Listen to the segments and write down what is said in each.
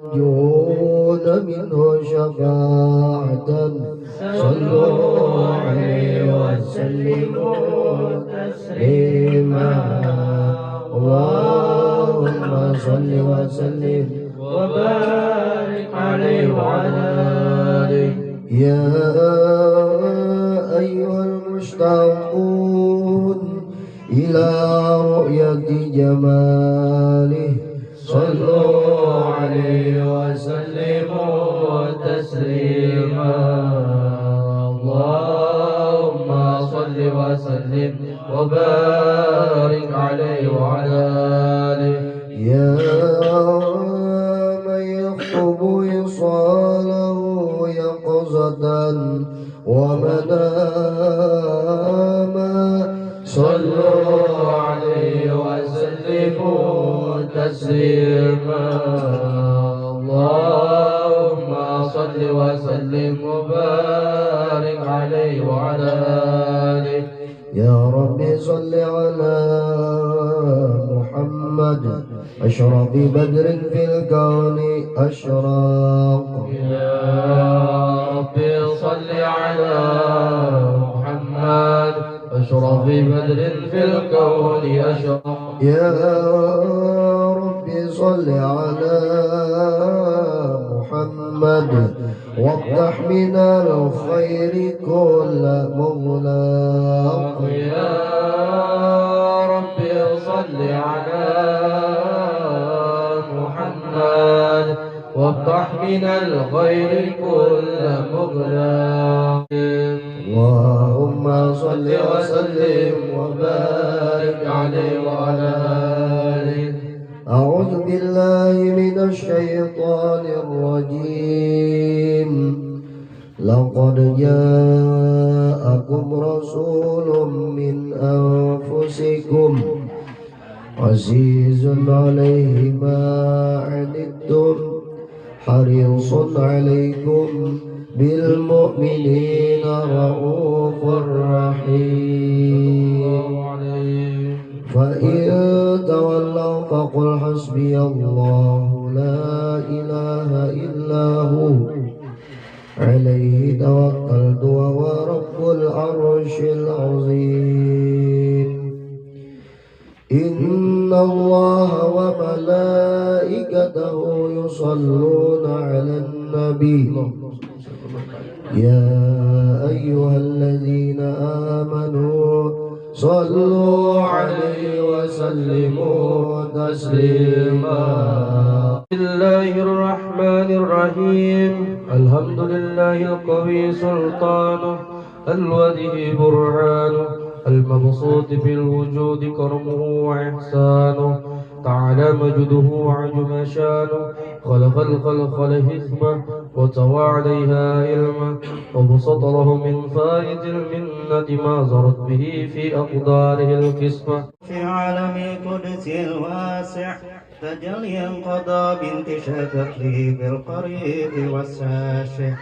يرجون منه شفاعة صلوا عليه وسلموا تسليما اللهم صل وسلم وبارك عليه وعلى آله يا أيها المشتاقون إلى رؤية جماله صلوا عليه وسلموا تسليما اللهم صل وسلم وبارك عليه وعلى آله يا من يخطب وصاله يقظة ومناما صلوا عليه وسلموا تسليما اللهم صل وسلم وبارك عليه وعلى آله يا رب صل على محمد أشرف بدر في الكون أشراق يا رب صل على محمد أشرف بدر في الكون أشراق يا رب صل على محمد وافتح من الخير كل مغلاق يا رب صل على محمد وافتح من الخير كل مغلاق اللهم صل وسلم وبارك عليه وعلى آله أعوذ بالله من الشيطان الرجيم لقد جاءكم رسول من أنفسكم عزيز عليه ما عنتم حريص عليكم بالمؤمنين رؤوف رحيم فإن تولوا فقل حسبي الله لا إله إلا هو عليه توكلت وهو رب العرش العظيم إن الله وملائكته يصلون على النبي يا أيها الذين آمنوا صلوا عليه وسلموا تسليما بسم الله الرحمن الرحيم الحمد لله القوي سلطانه الودي برهانه المبسوط بالوجود كرمه وإحسانه تعالى مجده وعجم شانه خلق الخلق لحكمة وتوى عليها علما وبسط له من فائد المنة ما زرت به في أقداره القسمة في عالم القدس الواسع تجليا قضى بانتشاء تكليف القريب والساشع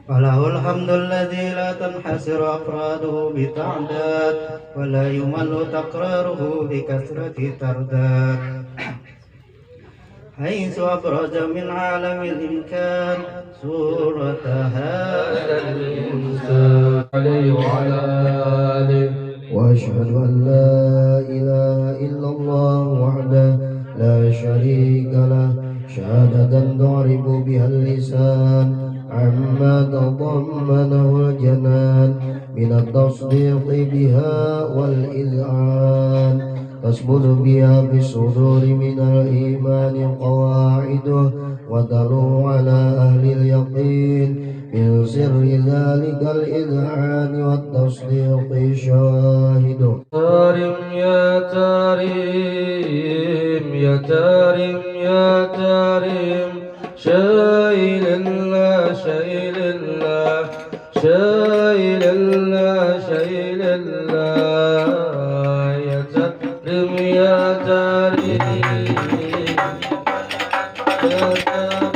وله الحمد الذي لا تنحسر أفراده بتعداد ولا يمل تكراره بكثرة ترداد حيث أبرز من عالم الإمكان صورة هذا الإنسان عليه وعلى آله وأشهد أن لا إله إلا الله وحده لا شريك له شهادة تعرف بها اللسان عما تضمنه الجنان من التصديق بها والإذعان تثبت بها في الصدور من الإيمان قواعده وتلو على أهل اليقين من سر ذلك الإذعان والتصديق شواهده تارم يا تارم يا تارم يا تارم شايل الله شايل الله شايل الله شايل الله يا تارم يا تارم يا تارم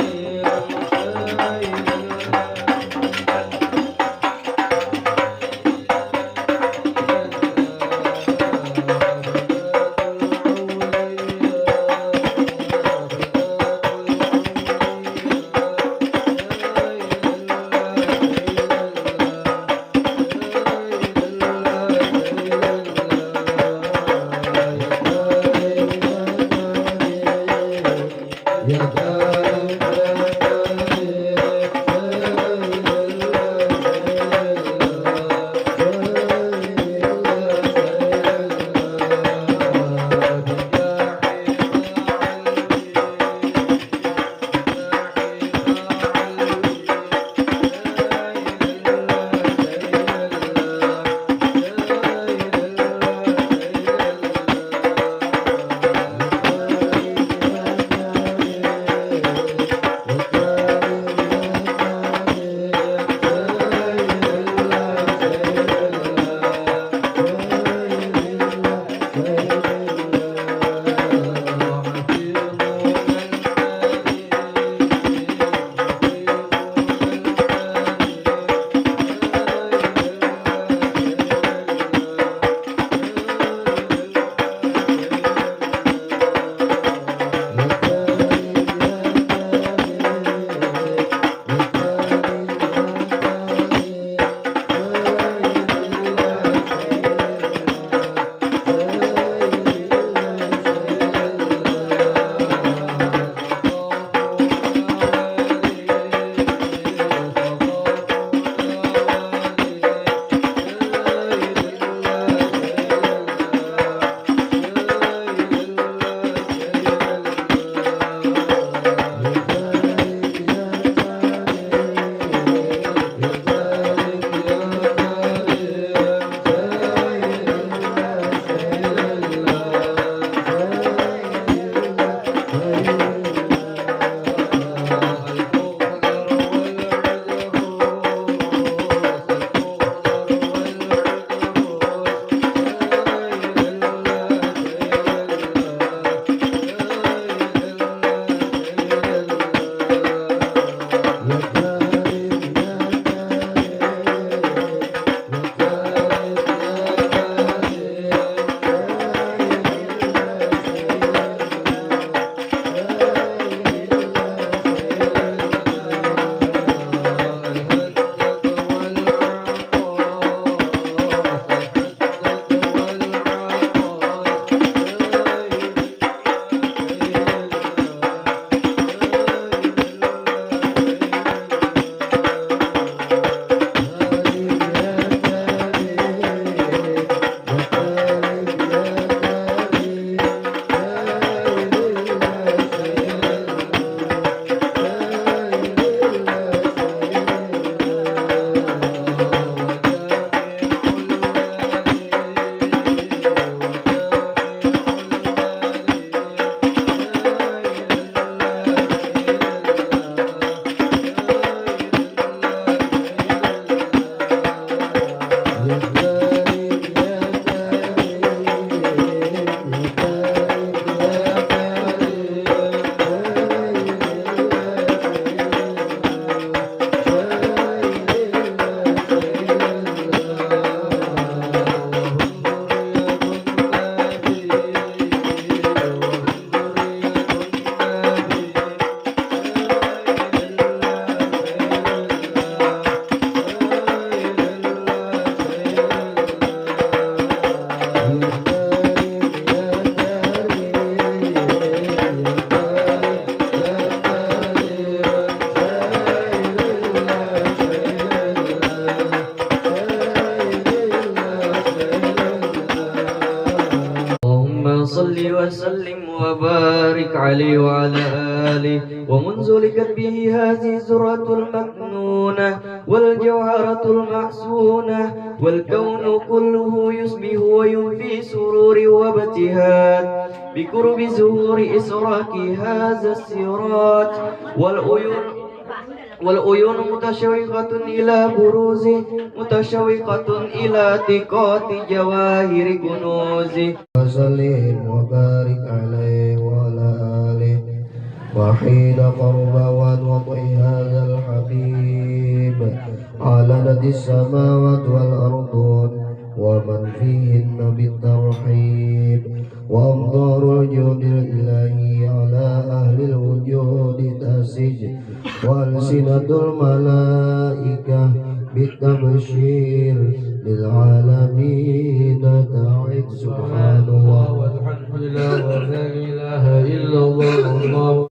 وصل وسلم وبارك عليه وعلى آله ومنزلك به هذه الزرة المكنونة والجوهرة المحسونة والكون كله يصبح وينفي سرور وابتهاج بقرب زهور إسراك هذا السراج والعيون متشوقة إلى بروزه متشوقة إلى ثقات جواهر كنوزه وسلم وبارك عليه وعلى آله وحين قرب وضع هذا الحبيب علنت السماوات والأرض ومن فيهن بالترحيب وأمطار الجود الإلهي على أهل الوجود تسج وألسنة الملائكة بالتبشير للعالمين تعد سبحان الله والحمد لله ولا إله إلا الله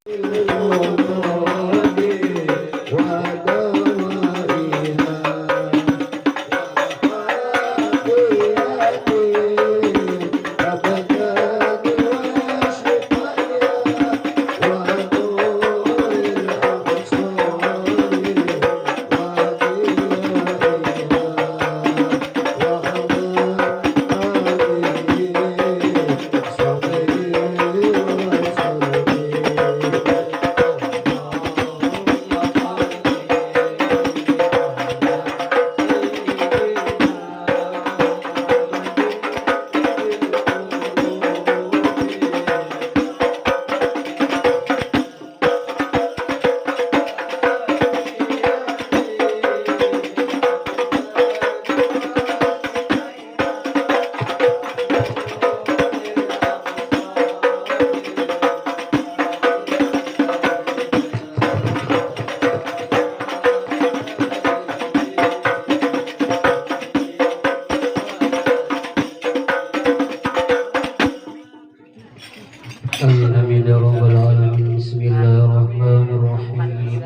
آمين يا رب العالمين. بسم الله الرحمن الرحيم.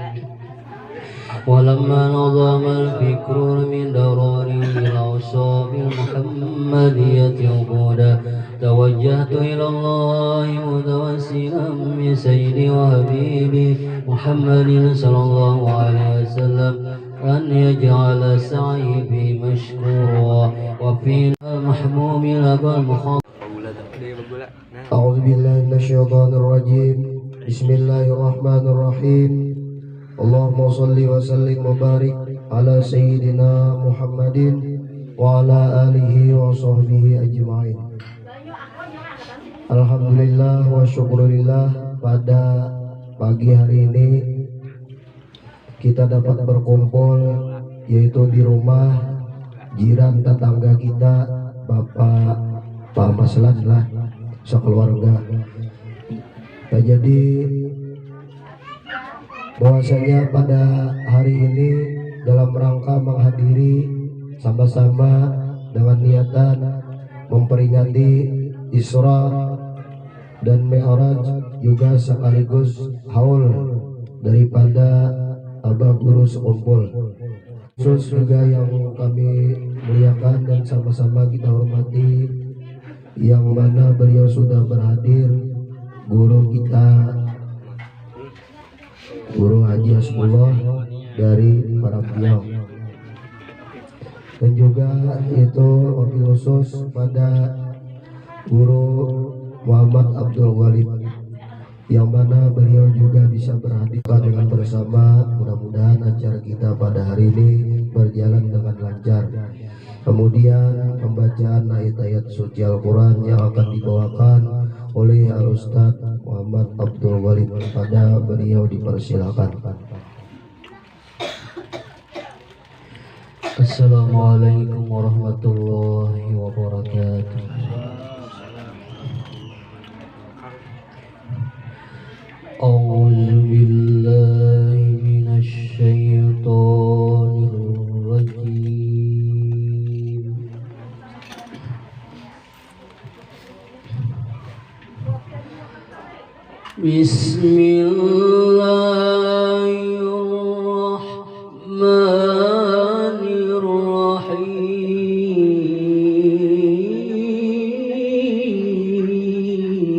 ولما نظم الفكر من دراري الأوصاف المحمدية عبودا توجهت إلى الله متوسلا بسيدي وحبيبي محمد صلى الله عليه وسلم أن يجعل سعي في مشكورا وفي المحموم لك المخاطر. أعوذ بالله من الشيطان الرجيم. بسم الله الرحمن الرحيم. اللهم صل وسلم وبارك على سيدنا محمد وعلى آله وصحبه أجمعين. Alhamdulillah wa syukurillah, pada pagi hari ini kita dapat berkumpul yaitu di rumah jiran tetangga kita, Pak Maslan lah, sekeluarga. Nah, jadi bahwasanya pada hari ini dalam rangka menghadiri sama-sama dengan niatan memperingati Isra dan Mi'raj, juga sekaligus haul daripada Abah Guru sekumpul. Khusus juga yang kami muliakan dan sama-sama kita hormati, yang mana beliau sudah berhadir, guru kita, Guru Haji Hasbullah dari Parapiyau, dan juga itu wakil khusus pada Guru Muhammad Abdul Walid, yang mana beliau juga bisa berhadir dengan bersama. Mudah-mudahan acara kita pada hari ini berjalan dengan lancar. Kemudian pembacaan ayat-ayat suci Al-Quran yang akan dibawakan oleh Al-Ustaz Muhammad Abdul Walid, pada beliau dipersilakan. Assalamualaikum warahmatullahi wabarakatuh. A'udzu billahi minasy syaithanir rajim. Bismillahirrahmanirrahim.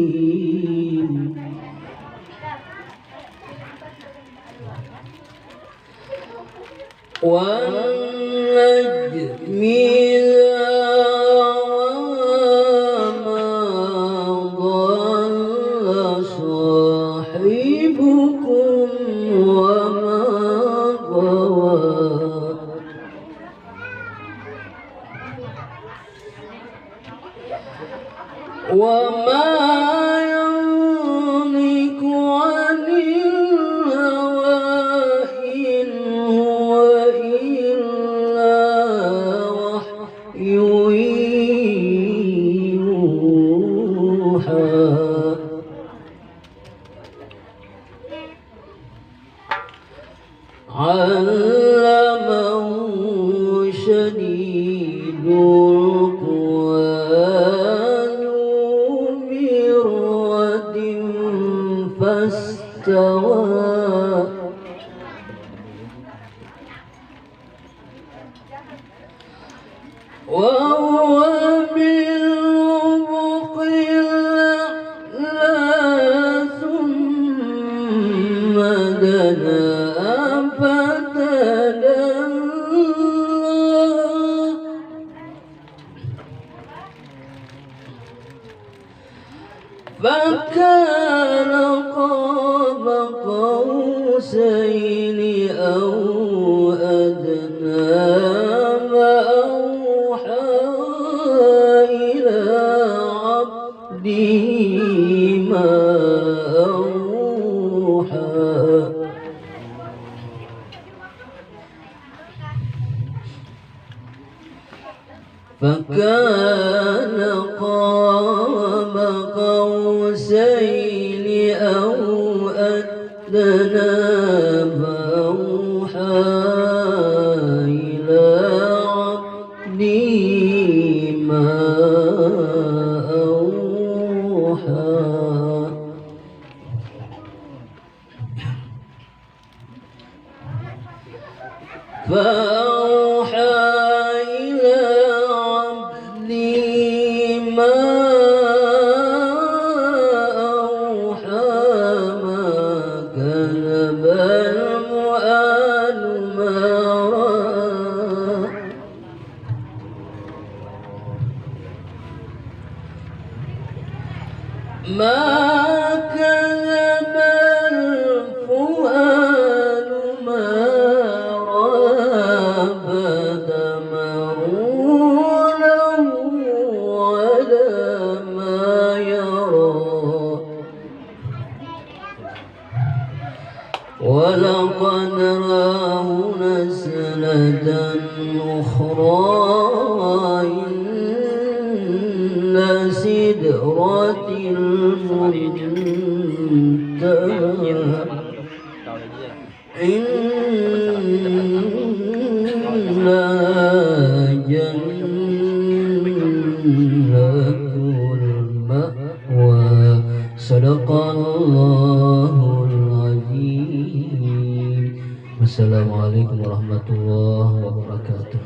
Assalamualaikum warahmatullahi wabarakatuh.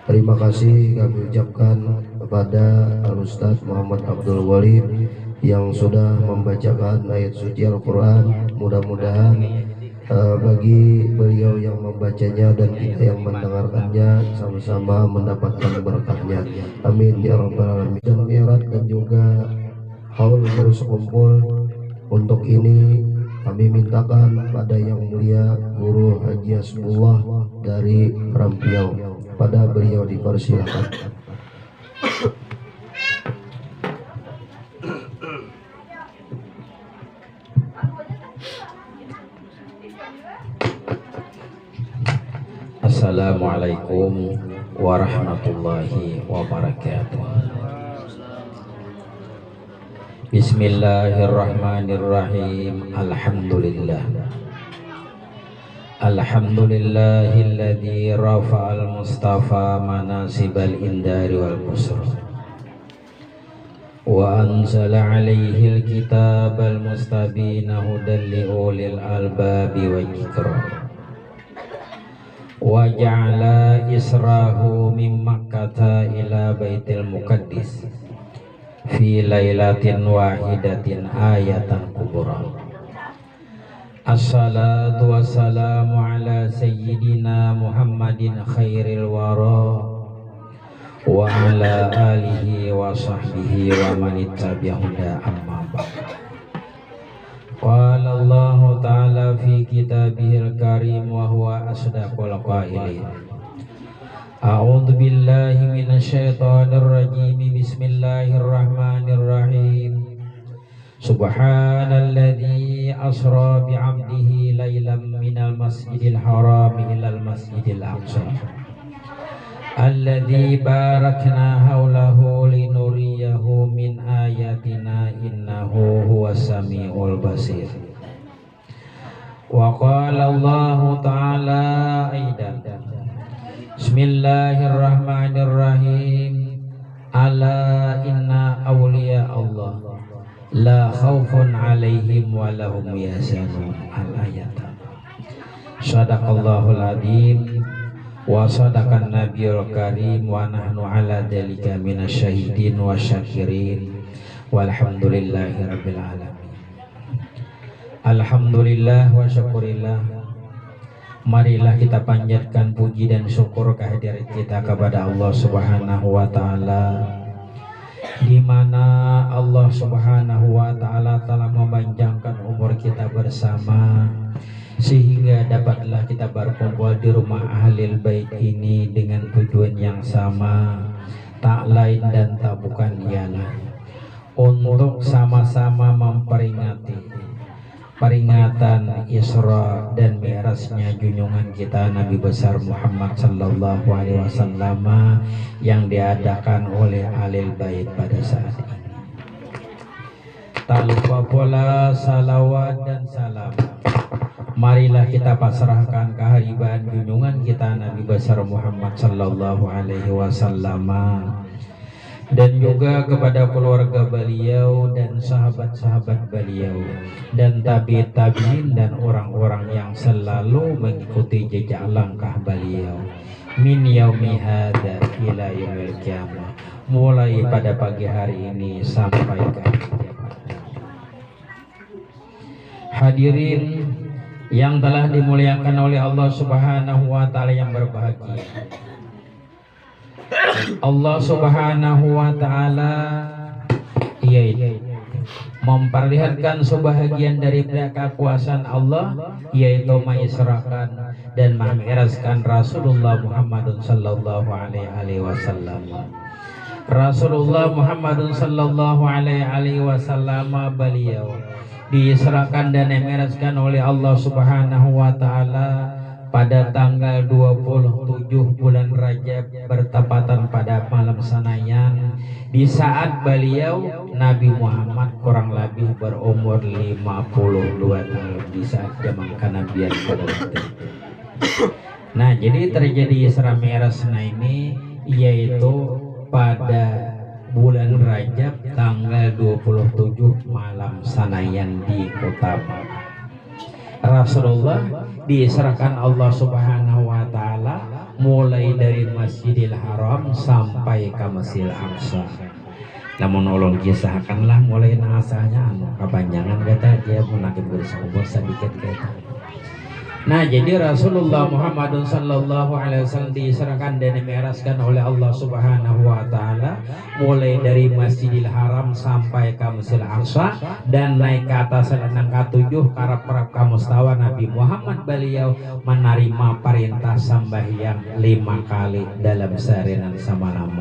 Terima kasih kami ucapkan kepada Al-Ustaz Muhammad Abdul Walid yang sudah membacakan ayat suci Al-Quran. Mudah-mudahan bagi beliau yang membacanya dan kita yang mendengarkannya sama-sama mendapatkan berkahnya. Amin ya rabbal alamin. Dan mi'raj dan juga haul terus kumpul. Untuk ini kami mintakan pada yang mulia Guru Haji Hasbullah dari Rampiau, pada beliau dipersilakan. Assalamualaikum warahmatullahi wabarakatuh. Bismillahirrahmanirrahim. Alhamdulillah. Alhamdulillahilladzi rafa'al mustafa manasibal indari wal busr wa anzala 'alaihil kitabal mustabina hudan liulil albabi wa dzikra wa ja'ala israhu min Makkah ila Baitil Muqaddis fi lailatin wahidatin ayatan kubra. Assalatu wassalamu ala sayyidina sayyidina Muhammadin khairil wara wa ala alihi wa sahbihi wa man ittabi'ahu amma ba'd. Qala Allah ta'ala fi kitabihil karim wa huwa asdaqul qailin. A'udzu billahi minasy syaithanir rajim. Bismillahirrahmanirrahim. Subhanalladzi asra bi'abdihi lailam minal masjidil haram ilal masjidil aqsa alladzi barakna haulahu linuriyahu min ayatina innahu huwas samiul basir. Wa qala Allah ta'ala aidan. Bismillahirrahmanirrahim. Ala inna awliya Allah la khaufun alaihim wa lahum yahzanun. Al-ayat. Shadaqallahul adzim wa sadaqan nabiyul karim wa nahnu ala dzalika minasyahidin wa syakirin walhamdulillahi rabbil alamin. Alhamdulillah wa syukurillah. Marilah kita panjatkan puji dan syukur kehadiran kita kepada Allah Subhanahu wa taala, di mana Allah Subhanahu wa taala telah memanjangkan umur kita bersama sehingga dapatlah kita berkumpul di rumah Ahlul Bait ini dengan tujuan yang sama, tak lain dan tak bukan ialah untuk sama-sama memperingati peringatan Isra dan Mi'rajnya junjungan kita Nabi besar Muhammad sallallahu alaihi wasallam yang diadakan oleh Ahlul Bait pada saat ini. Tak lupa pula salawat dan salam marilah kita pasrahkan kehadiran junjungan kita Nabi besar Muhammad sallallahu alaihi wasallam dan juga kepada keluarga beliau dan sahabat-sahabat beliau dan tabi'in dan orang-orang yang selalu mengikuti jejak langkah beliau min yaumi hadza ila yaumil qiyamah, mulai pada pagi hari ini sampai ke akhir. Hadirin yang telah dimuliakan oleh Allah Subhanahu wa taala yang berbahagia. Allah Subhanahu wa taala yaitu memperlihatkan sebahagian dari kekuasaan Allah, yaitu mengisrakan dan memi'rajkan Rasulullah Muhammad sallallahu alaihi wasallam. Rasulullah Muhammad sallallahu alaihi wasallam beliau diisrakan dan dimi'rajkan oleh Allah Subhanahu wa taala pada tanggal 27 bulan Rajab bertepatan pada malam Senayan, di saat beliau Nabi Muhammad kurang lebih berumur 52 tahun di saat zaman kenabian pada waktu itu. Nah, jadi terjadi Isra Mi'raj ini yaitu pada bulan Rajab tanggal 27 malam Senayan di kota Makkah. Rasulullah diserahkan Allah Subhanahu wa taala mulai dari Masjidil Haram sampai ke Masjidil Aqsa. Namun ulun kisahkanlah mulai nasanya kepanjangan kata dia menakib bersama sedikit kata. Nah, jadi Rasulullah Muhammad sallallahu alaihi wasallam diserahkan dan dimi'rajkan oleh Allah Subhanahu wa taala mulai dari Masjidil Haram sampai ke Masjidil Aqsa dan naik ke atas lenang ke-7 karep kamustawa Nabi Muhammad beliau menerima perintah sembahyang 5 kali dalam sehari dan semalam.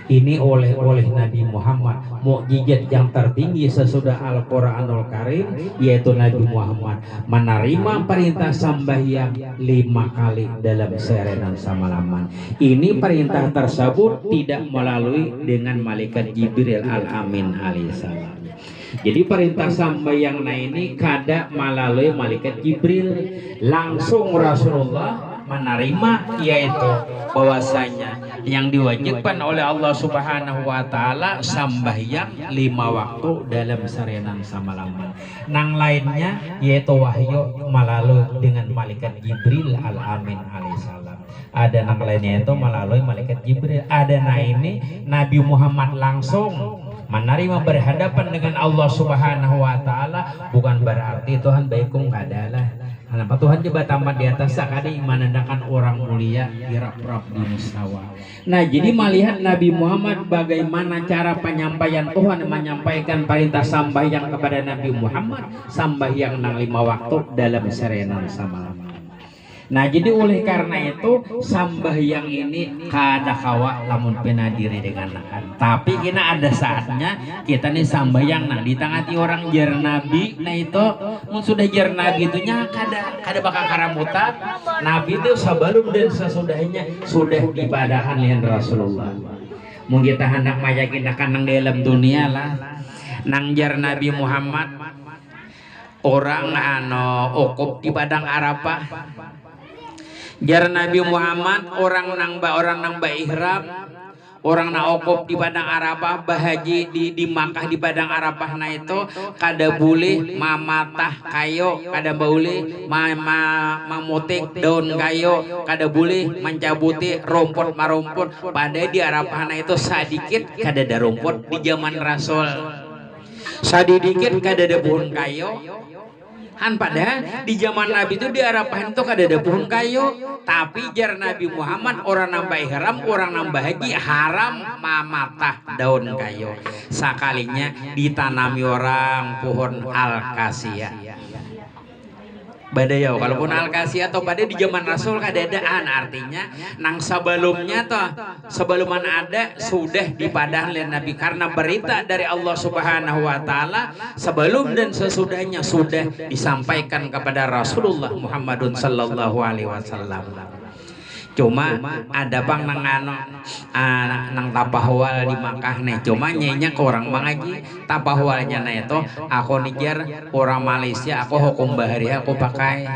Ini oleh Nabi Muhammad, mukjizat yang tertinggi sesudah Al-Qur'anul Karim, yaitu Nabi Muhammad menerima perintah sembahyang 5 kali dalam sehari dan semalaman. Ini perintah tersebut tidak melalui dengan malaikat Jibril al-Amin alaihissalam. Jadi perintah sembahyang ini kada melalui malaikat Jibril, langsung Rasulullah menerima, yaitu bahwasanya yang diwajibkan oleh Allah Subhanahu wa taala sembahyang 5 waktu dalam seharian semalaman. Nang lainnya yaitu wahyu melalui dengan malaikat Jibril al-Amin alaihissalam. Ada nang lainnya itu melalui malaikat Jibril. Ada nah ini Nabi Muhammad langsung menerima berhadapan dengan Allah Subhanahu wa taala, bukan berarti Tuhan baikum kadalah. Kenapa Tuhan coba tambah di atas sakadi menandakan orang mulia dirap-rap di mustawa. Nah, jadi melihat Nabi Muhammad bagaimana cara penyampaian Tuhan menyampaikan perintah sambahyang kepada Nabi Muhammad, sambahyang 5 waktu dalam serenan samalam. Nah, jadi oleh karena itu sambahyang ini kada kawa lamun pena diri dengan nakan. Tapi kena ada saatnya kita nih sambahyang nah di tengah orang jar Nabi. Nah itu sudah jar Nabi itu nya kada bakal karamutan. Nabi itu sebelum dan sesudahnya sudah ibadahan lian Rasulullah. Mungkin kita hendak mayakin akan nang dalam dunia lah. Nang jar Nabi Muhammad orang ukub di padang Arafah. Jar Nabi Muhammad orang nang ihram, orang na ukub di padang Arafah, bahaji di Makkah di padang Arafah. Nah itu kada boleh mamatah kayo, kada boleh memutik daun kayo, kada boleh mencabuti rumput marumput. Pada di Arafah nah itu sedikit kada ada rumput di zaman Rasul, sedikit kada ada pohon kayo. Han pada di zaman Nabi itu di Arafah itu kada ada pohon kayu, tapi jar Nabi Muhammad orang nambah ihram, orang nambah haji haram mamatah daun kayu. Sakalinya ditanami orang pohon alkasia. Badai ya, kalaupun alkasia atau pada di zaman Rasul kadadaan artinya nang sebelumnya toh sebelum ada sudah dipadang oleh Nabi karena berita dari Allah Subhanahu wa taala sebelum dan sesudahnya sudah disampaikan kepada Rasulullah Muhammadun sallallahu alaihi wasallam. Cuma ada bang nang tapahwal di Makkah nih, cuma nyenya ke orang mengaji tapahwalnya nah itu aku nijar orang Malaysia, aku hukum bahari aku pakai.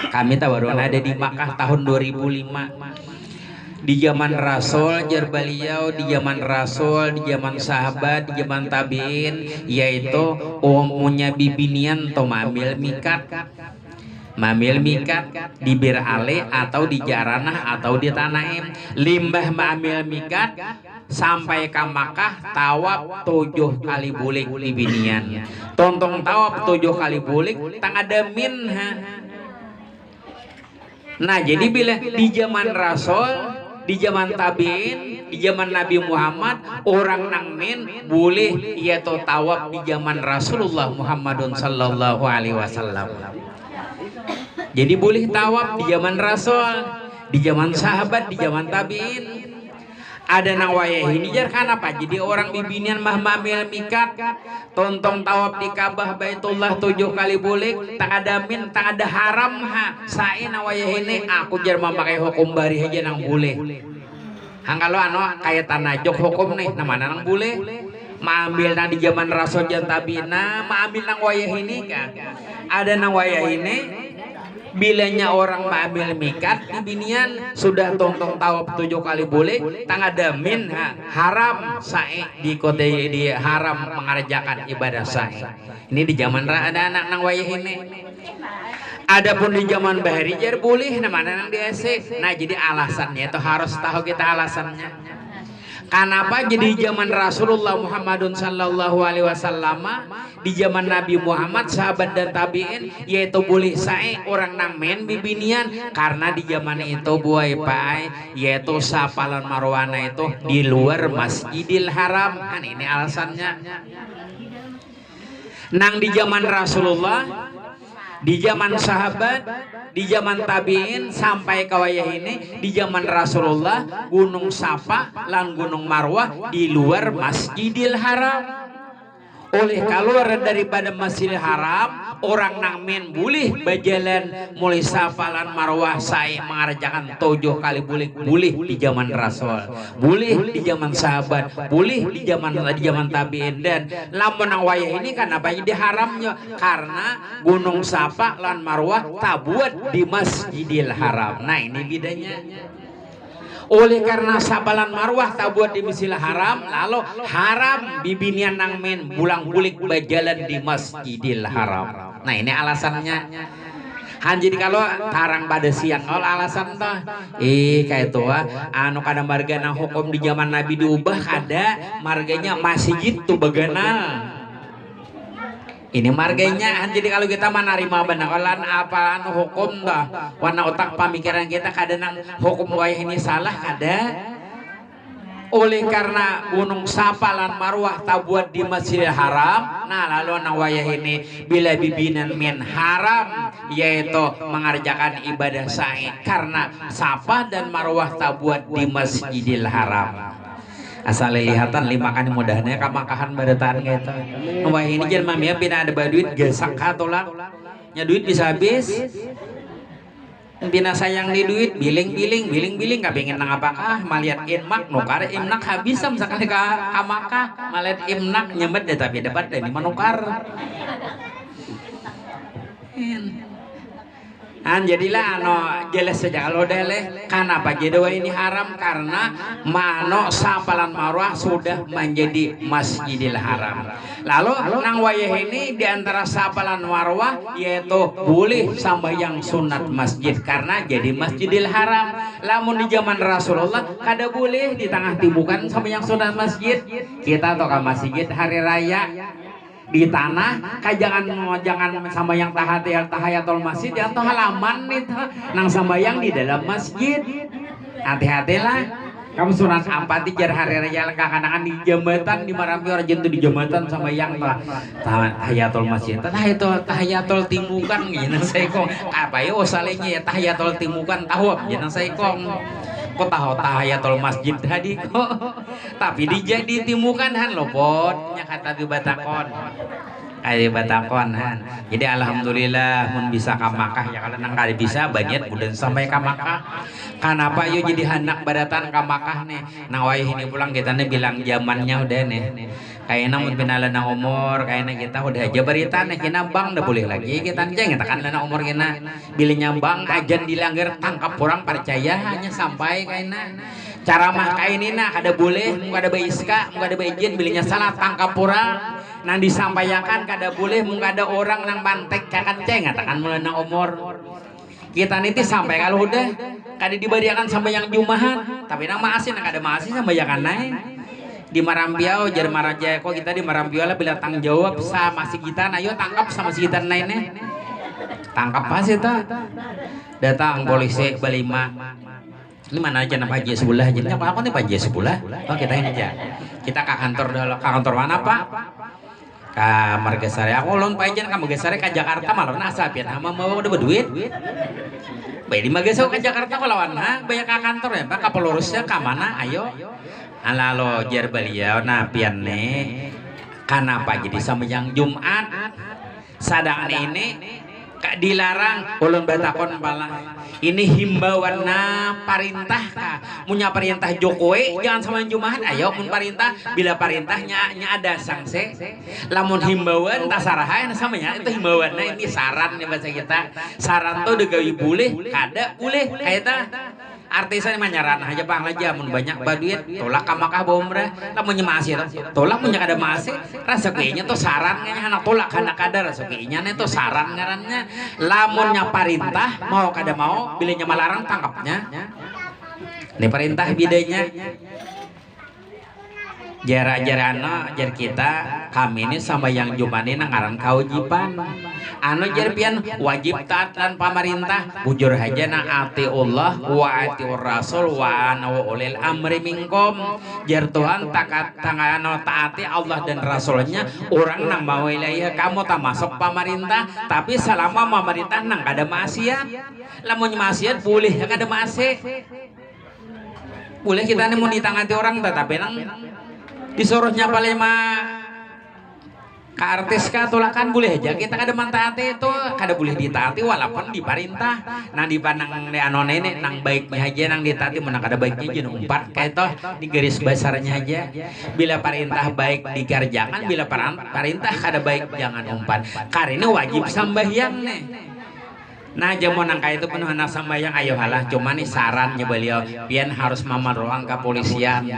Kami baru ada di Makkah tahun 2005 di zaman Rasul, jar beliau di zaman Rasul, di zaman sahabat, di zaman tabiin, yaitu umumnya bibinian atau mamil mikat di Bir Ali atau di Jaranah atau di Tanaim. Limbah mamil mikat sampai ke Makkah tawaf 7 kali bulik di binian. Tontong tawaf 7 kali bulik tang ada min. Nah jadi bila di zaman Rasul, di zaman tabiin, di zaman Nabi Muhammad orang nang min boleh yaitu tawaf di zaman Rasulullah Muhammadun sallallahu alaihi wasallam. Jadi boleh tawaf di zaman Rasul, di zaman sahabat, di zaman tabiin. Ada nang wayah ini jar kenapa? Jadi orang bibinian mah mamil mikat, tontong tawaf di Ka'bah Baitullah 7 kali bulik, tak ada min, tak ada haram ha. Sae nang wayah ini aku jar memakai hukum bari aja nang boleh. Hang kalau kayak tanah jok hukum nih, namanya nang boleh. Maambil nang di zaman Rasul jan tabina, maambil nang wayah ini kan. Ada nang wayah ini bilanya orang maambil mikat di binian sudah tontong tawaf 7 kali boleh tang ada min haram sae di kota di haram mengerjakan ibadah sae. Ini di zaman ada anak nang wayah ini. Adapun di zaman bahari jar boleh namanya nang DC. Nah jadi alasannya itu harus tahu kita alasannya. Kenapa jadi zaman Rasulullah Muhammadun sallallahu alaihi wasallam, di zaman Nabi Muhammad sahabat dan tabiin yaitu boleh sae orang namen bibinian karena di zaman itu buai pai yaitu sapalan marwana itu di luar Masjidil Haram. Kan ini alasannya. Nang di zaman Rasulullah, di zaman sahabat, di zaman tabiin sampai ke wayah ini di zaman Rasulullah Gunung Safa lan Gunung Marwah di luar Masjidil Haram. Oleh keluar daripada Masjidil Haram orang nang men boleh berjalan mulai Safa lan Marwah saya mengerjakan 7 kali boleh di zaman Rasul, boleh di zaman sahabat, boleh di zaman tabiin. Dan lamun nang wayah ini kenapa jadi haramnya? Karena Gunung Safa lan Marwah tabuat di Masjidil Haram. Nah ini bedanya. Oleh karena sabalan Marwah tabuat di Masjidil Haram, lalu haram bibinian nang men bulang bulik berjalan di Masjidil Haram. Nah ini alasannya. Jadi kalau tarang pada siang alasan toh kayak itu anu kada marga nang hukum di zaman Nabi diubah kada marganya masih gitu beganal. Ini marganya, jadi kalau kita menerima benaran apaan hukum dah, warna otak pemikiran kita kadang hukum wayah ini salah ada. Oleh karena gunung Safa lan Marwah tabuat di Masjidil Haram, nah lalu nang wayah ini bila bibinan min haram, yaitu mengerjakan ibadah sa'i karena Safa dan Marwah tabuat di Masjidil Haram. Asal lihatan lima kan mudahnya kamakahan barataan gitu. Wah ini jelma mia pina ada duit gesak katolak. Nya duit bisa habis. Pina sayang di duit biling gak pengen nang apakah malihat imnak nukar imnak habis sekali ka kamakah malihat imnak nyemet deh tapi dapat dari manukar. Jadilah jelas saja kalau deleh kenapa jadi ini haram karena mano Safalan Marwah sudah menjadi Masjidil Haram. Lalu nang wayah ini diantara Safalan Marwah yaitu boleh sambayang sunat masjid karena jadi Masjidil Haram. Lamun di zaman Rasulullah kada boleh di tengah tibukan sambayang sunat masjid. Kita toh ke masjid hari raya di tanah jangan sambayang tahiyatul masjid yang tuh halaman itu nang sambayang di dalam masjid. Hati-hatilah kamu sunat apa jar hari raya lengkakanangan di jembatan di Marambi orang jentu di jembatan sambayang tahiyatul masjid itu tahiyatul timukan gini saya kong apa ya usalnya ya tahiyatul timukan tahu gini saya kong kok tahu tahiyatul masjid tadi kok tapi dijadi timukan han lopot nya kata di Batakon di Batakon han. Jadi alhamdulillah mun bisa ka Makkah ya kalau nang kali bisa banyak budan sampai ka Makkah. Kenapa yo jadi hendak badatan ka Makkah nih nang wayah ini pulang kita nih bilang zamannya udah nih kayaknya mun pinalan nang umur kayaknya kita udah aja berita nih kina bang udah boleh lagi kita nih tekan nang umur kina bilihnya bang ajan dilanggar tangkap orang percaya hanya sampai kayaknya cara mah kayak ini nah ada boleh muka ada baiska muka ada baijin bilihnya salah tangkap orang nang disampaikan kada boleh muka ada orang nang bantek kakan ceng ngatakan mulai nang umur kita nanti sampai kalau udah kada diberiakan sampai yang jumahan tapi nang maasin nang kada maasin sampai yang naik di Marambiau jar Maraja kok kita di Marambiau lah bila tanggung jawab sama si kita ayo tangkap sama si kita lainnya tangkap pas itu datang polisi balima ini mana aja nama haji sebelah aja apa nih haji sebelah oh kita ini aja kita ke kantor dulu ke kantor mana pak ke Margasari aku ulun pak aja ke Margasari ke Jakarta malah asal pian sama mau udah berduit baik di Margasari ke Jakarta kalau lawan banyak ke kantor ya pak ke pelurusnya ke mana ayo alalo jar beliau nah pian nih kenapa jadi sama yang Jumat sadang ini dilarang ulun Batakon malah ini himbauan perintah punya perintah Jokowi jangan sama Jumahan ayo mun perintah bila perintahnya ada sanksi lamun himbauan tak saraha samanya itu himbauannya ini saran nih bahasa kita saran tuh degawi boleh kada boleh kayak artisan manyaran aja bang aja mun banyak baduit tolak ka Makkah bawa umrah lamun nya masih tolak mun kada masih rasa kayaknya tuh saran nya anak tolak anak kada rasa kayaknya tuh saran ngarannya lamun nya perintah mau kada mau bilanya melarang tangkapnya ini perintah bidanya jara-jarana jar kita kami ini sama yang jumani nangaran kewajiban anu jar pian wajib taat lan pamarintah bujur aja na ati Allah wa ati Rasul wa ana ulil amri minkum jar Tuhan tangano taati Allah dan Rasulnya orang nang bawa wilayah kamu tak masuk pamarintah tapi selama pamarintah nang kada maksiat lamun maksiat boleh kada maksiat boleh kita nih mau ditangati orang tetapi nang disuruhnya paling ke artis ka tulakan boleh aja kita kada mentaati itu kada boleh ditaati walaupun diperintah nang dipandang di anu nenek nang baiknya aja nang ditaati menang kada baiknya jeung umpat kayak itu di garis besarnya aja bila perintah baik dikerjakan bila perintah kada baik jangan umpat karena wajib sambahyang nih. Nah jaman nang kayak itu penuh anak sambahyang ayo halah cuma nih sarannya beliau pian harus mamaruang ke polisian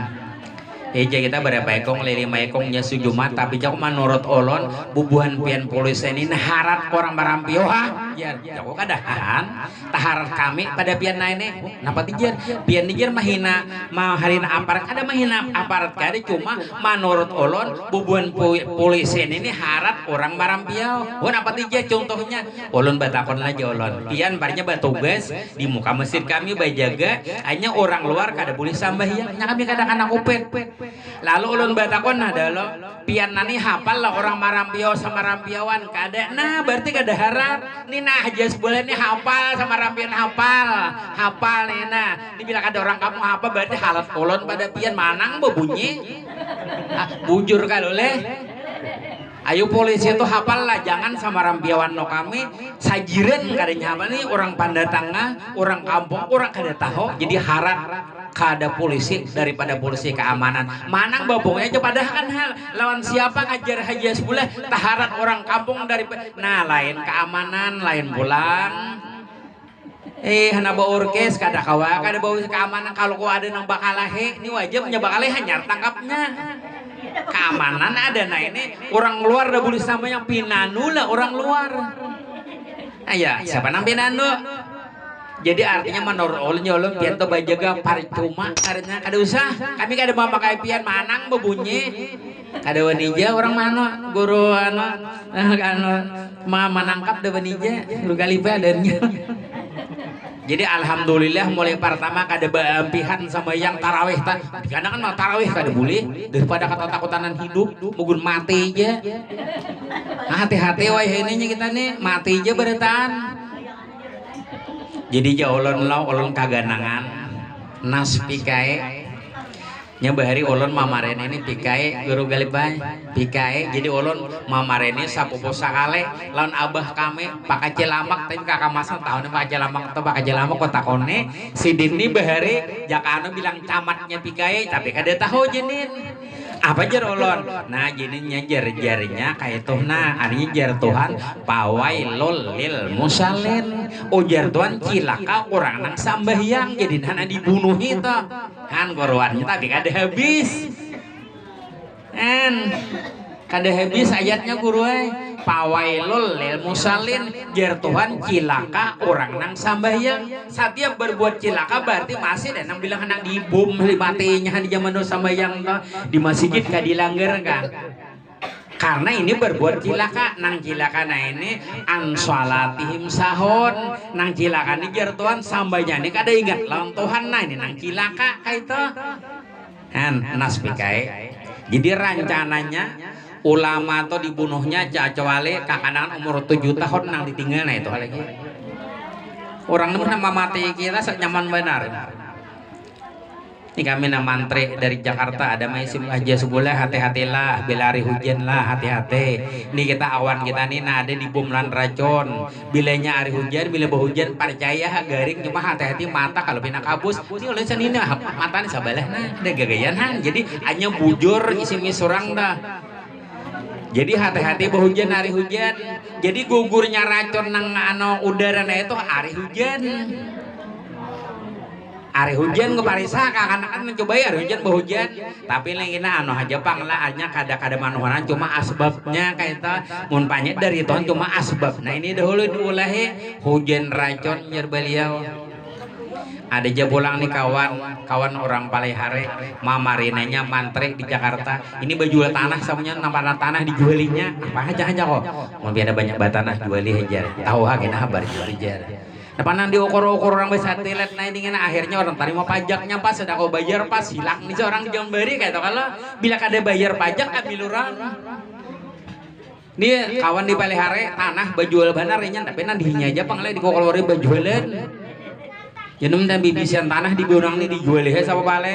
eja kita berapa ekong lima ekongnya sujumat tapi jauh menurut olon bubuhan pian polisi ini harat orang Marampio ha jar jago kadahan tahar kami pada pian naene napa ti jar pian di jar mahina harina aparat ada mahina aparat kade cuma menurut ulun bubuan polisi ini harat orang marampiau napa ti jar contohnya ulun batakon aja ulun pian barnya batugas di muka masjid kami bajaga hanya orang luar kada boleh sambahyang nya kami kada anak upet lalu ulun batakon adalah pian nani hafal lah orang marampiau sama rampiawan kada nah berarti kada harap nih nah aja sebulan nih hafal sama rampian hafal nih nah ini bila kada orang kamu hafal berarti halat ulun pada pian manang berbunyi bujur kaloleh ayo polisi itu hafal lah jangan sama rampiawan no kami sajiran kadanya apa nih orang pandatanga orang kampung orang kada tahu jadi harap kada polisi daripada polisi keamanan manang babongnya aja padahal kan hal lawan siapa ngajar haji sebulan taharat orang kampung daripada nah lain keamanan lain pulang hana bawa orkes kada kawa kada bawa keamanan kalau kau ada nang bakalahe ini wajib bakalahe hanyar tangkapnya keamanan ada nah ini orang luar dah boleh sama yang pinanu lah orang luar ayah siapa nang pinanu jadi artinya menurut ulun pian to bajaga parcuma karena kada usah kami kada mau pakai pian manang bebunyi kada wanija orang mana guru manangkap da wanija guru kalipa adanya jadi alhamdulillah mulai pertama kada beampihan sama yang tarawih karena kan tarawih kada boleh daripada kata-takutanan hidup mugun mati aja nah hati-hati wah ininya kita nih mati aja beretan jadi ulun kaganangan nas pikae nya bahari ulun mamaren ini pikae guru galibay pikae jadi ulun mamaren ini sapupo sakale lawan abah kami pakai celamak tapi kakak masa tahun pakai celamak atau pakai celamak kota kone si Dini bahari jakano bilang camatnya pikae tapi kada tahu jenin apa jar ulun nah jeninya jar-jarnya kayak tuh nah artinya jar Tuhan pawailul lil musallin ujar Tuhan cilaka orang nang sambahyang jadi nana dibunuh itu kan korwannya tapi kada habis kada habis ayatnya guru pawailul lil musallin jar Tuhan cilaka orang nang sambahyang setiap berbuat cilaka berarti masih dan nang bilang nang dibom matinya di zaman sambahyang di masjid kadilanggar kan karena ini berbuat cilaka nang cilaka nah ini an salatihim sahun nang cilaka ini jar Tuhan sambaynya ini kada ingat lawan Tuhan nah ini nang cilaka kayak itu kan nas pikae jadi rencananya ulama tuh dibunuhnya kecuali kakanangan umur 7 tahun nang ditinggal nah itu lagi orang nama mati kita nyaman benar ini kami nama mantri dari Jakarta ada maisim aja sebulan hati-hatilah bila hari hujan lah hati-hati ini kita awan kita nih nah ada di bumlan racun bilanya hari hujan bila hujan percaya garing cuma hati-hati mata kalau pina kabus ini oleh ini mata nih sabalah nah ada gagayan jadi hanya bujur isi misurang dah jadi hati-hati berhujan hari hujan jadi gugurnya racun nang udara nah itu hari hujan ngeparisa kakak-kakak mencoba ya hujan berhujan tapi lengina aja panglah hanya kada manuhanan cuma asbabnya kayak itu munpanya dari Tuhan cuma asbab nah ini dahulu diulahi hujan racun nyar beliau ada aja pulang nih kawan orang Palehare mamarinanya mantri di Jakarta ini berjual tanah samanya nampak tanah dijualinya apa aja kok mau ada banyak tanah juali hajar tahu hakina kabar jual hajar depanan diukur-ukur orang besatilet nah ini akhirnya orang terima pajaknya pas sudah kau bayar pas hilang nih seorang di Jambari kayak itu kalau bila kada bayar pajak ambil orang dia kawan di Palehare tanah berjual benar nya tapi nantinya aja pangle di kokolori berjualan jadi minta bibisian tanah di gunung ini dijual ya sama pale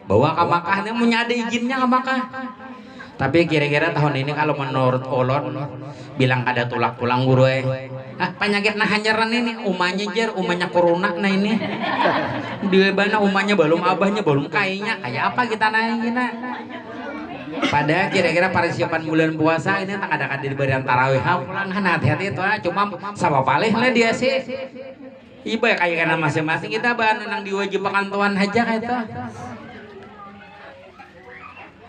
bawa ke Makkah ini punya ada izinnya ke Makkah tapi kira-kira tahun ini kalau menurut ulun bilang ada tulak pulang guru penyakit nah hanyaran ini umanya corona nah ini di mana umanya belum abahnya belum kayaknya kayak apa kita nanya pada kira-kira persiapan bulan puasa ini tak ada di barian tarawih pulang hati-hati itu cuma sama paleh lah dia sih iba kayak karena masing-masing kita bahan nang diwajibkan Tuhan aja kayak itu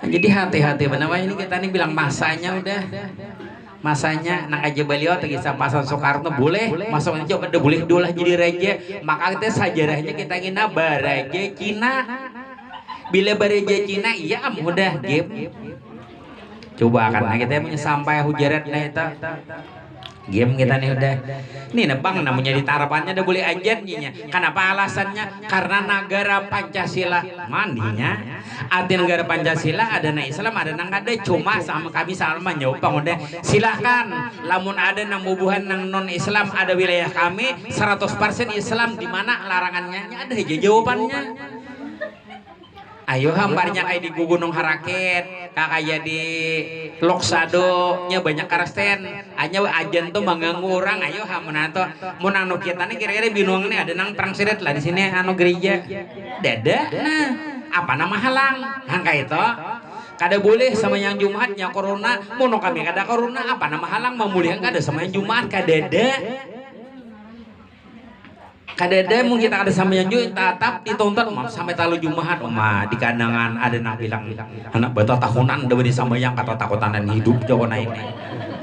jadi hati-hati benar ini kita nih bilang masanya udah masanya nak aja beliau tegi Pasan Soekarno boleh masuk aja udah boleh dulu jadi raja, maka kita sajarahnya kita ngina baraja Cina. Bila baraja Cina iya mudah game. Coba karena kita punya sampai hujarat nah itu game kita nih udah nih nebang namanya di tarapannya udah boleh ajarnya. Kenapa alasannya? Karena negara Pancasila mandinya arti negara Pancasila ada na Islam ada nang ada, cuma sama kami sama nyopang udah silahkan lamun ada nang bubuhan nang non Islam ada wilayah kami 100% Islam, di mana larangannya ada aja jawabannya. Ayo hambarnya kayak di Gunung Haraket, kayak di Loksado nya banyak karasten, hanya ajan tuh mengganggu orang. Ayo hamunato, mun anu kita nih kira-kira bingung nih ada nang perang sirit lah di sini anu gereja, dada, nah apa nama halang, angka itu. Kada boleh sama yang Jumatnya corona, mono kami kada corona, apa nama halang memulihkan kada sama yang Jumat kadada. Kadada mungkin kita ada sama yang juga tetap ditonton sampai talu Jumat di kandangan ada nak bilang anak bata tahunan udah di sama yang kata takutan dan hidup jauh naik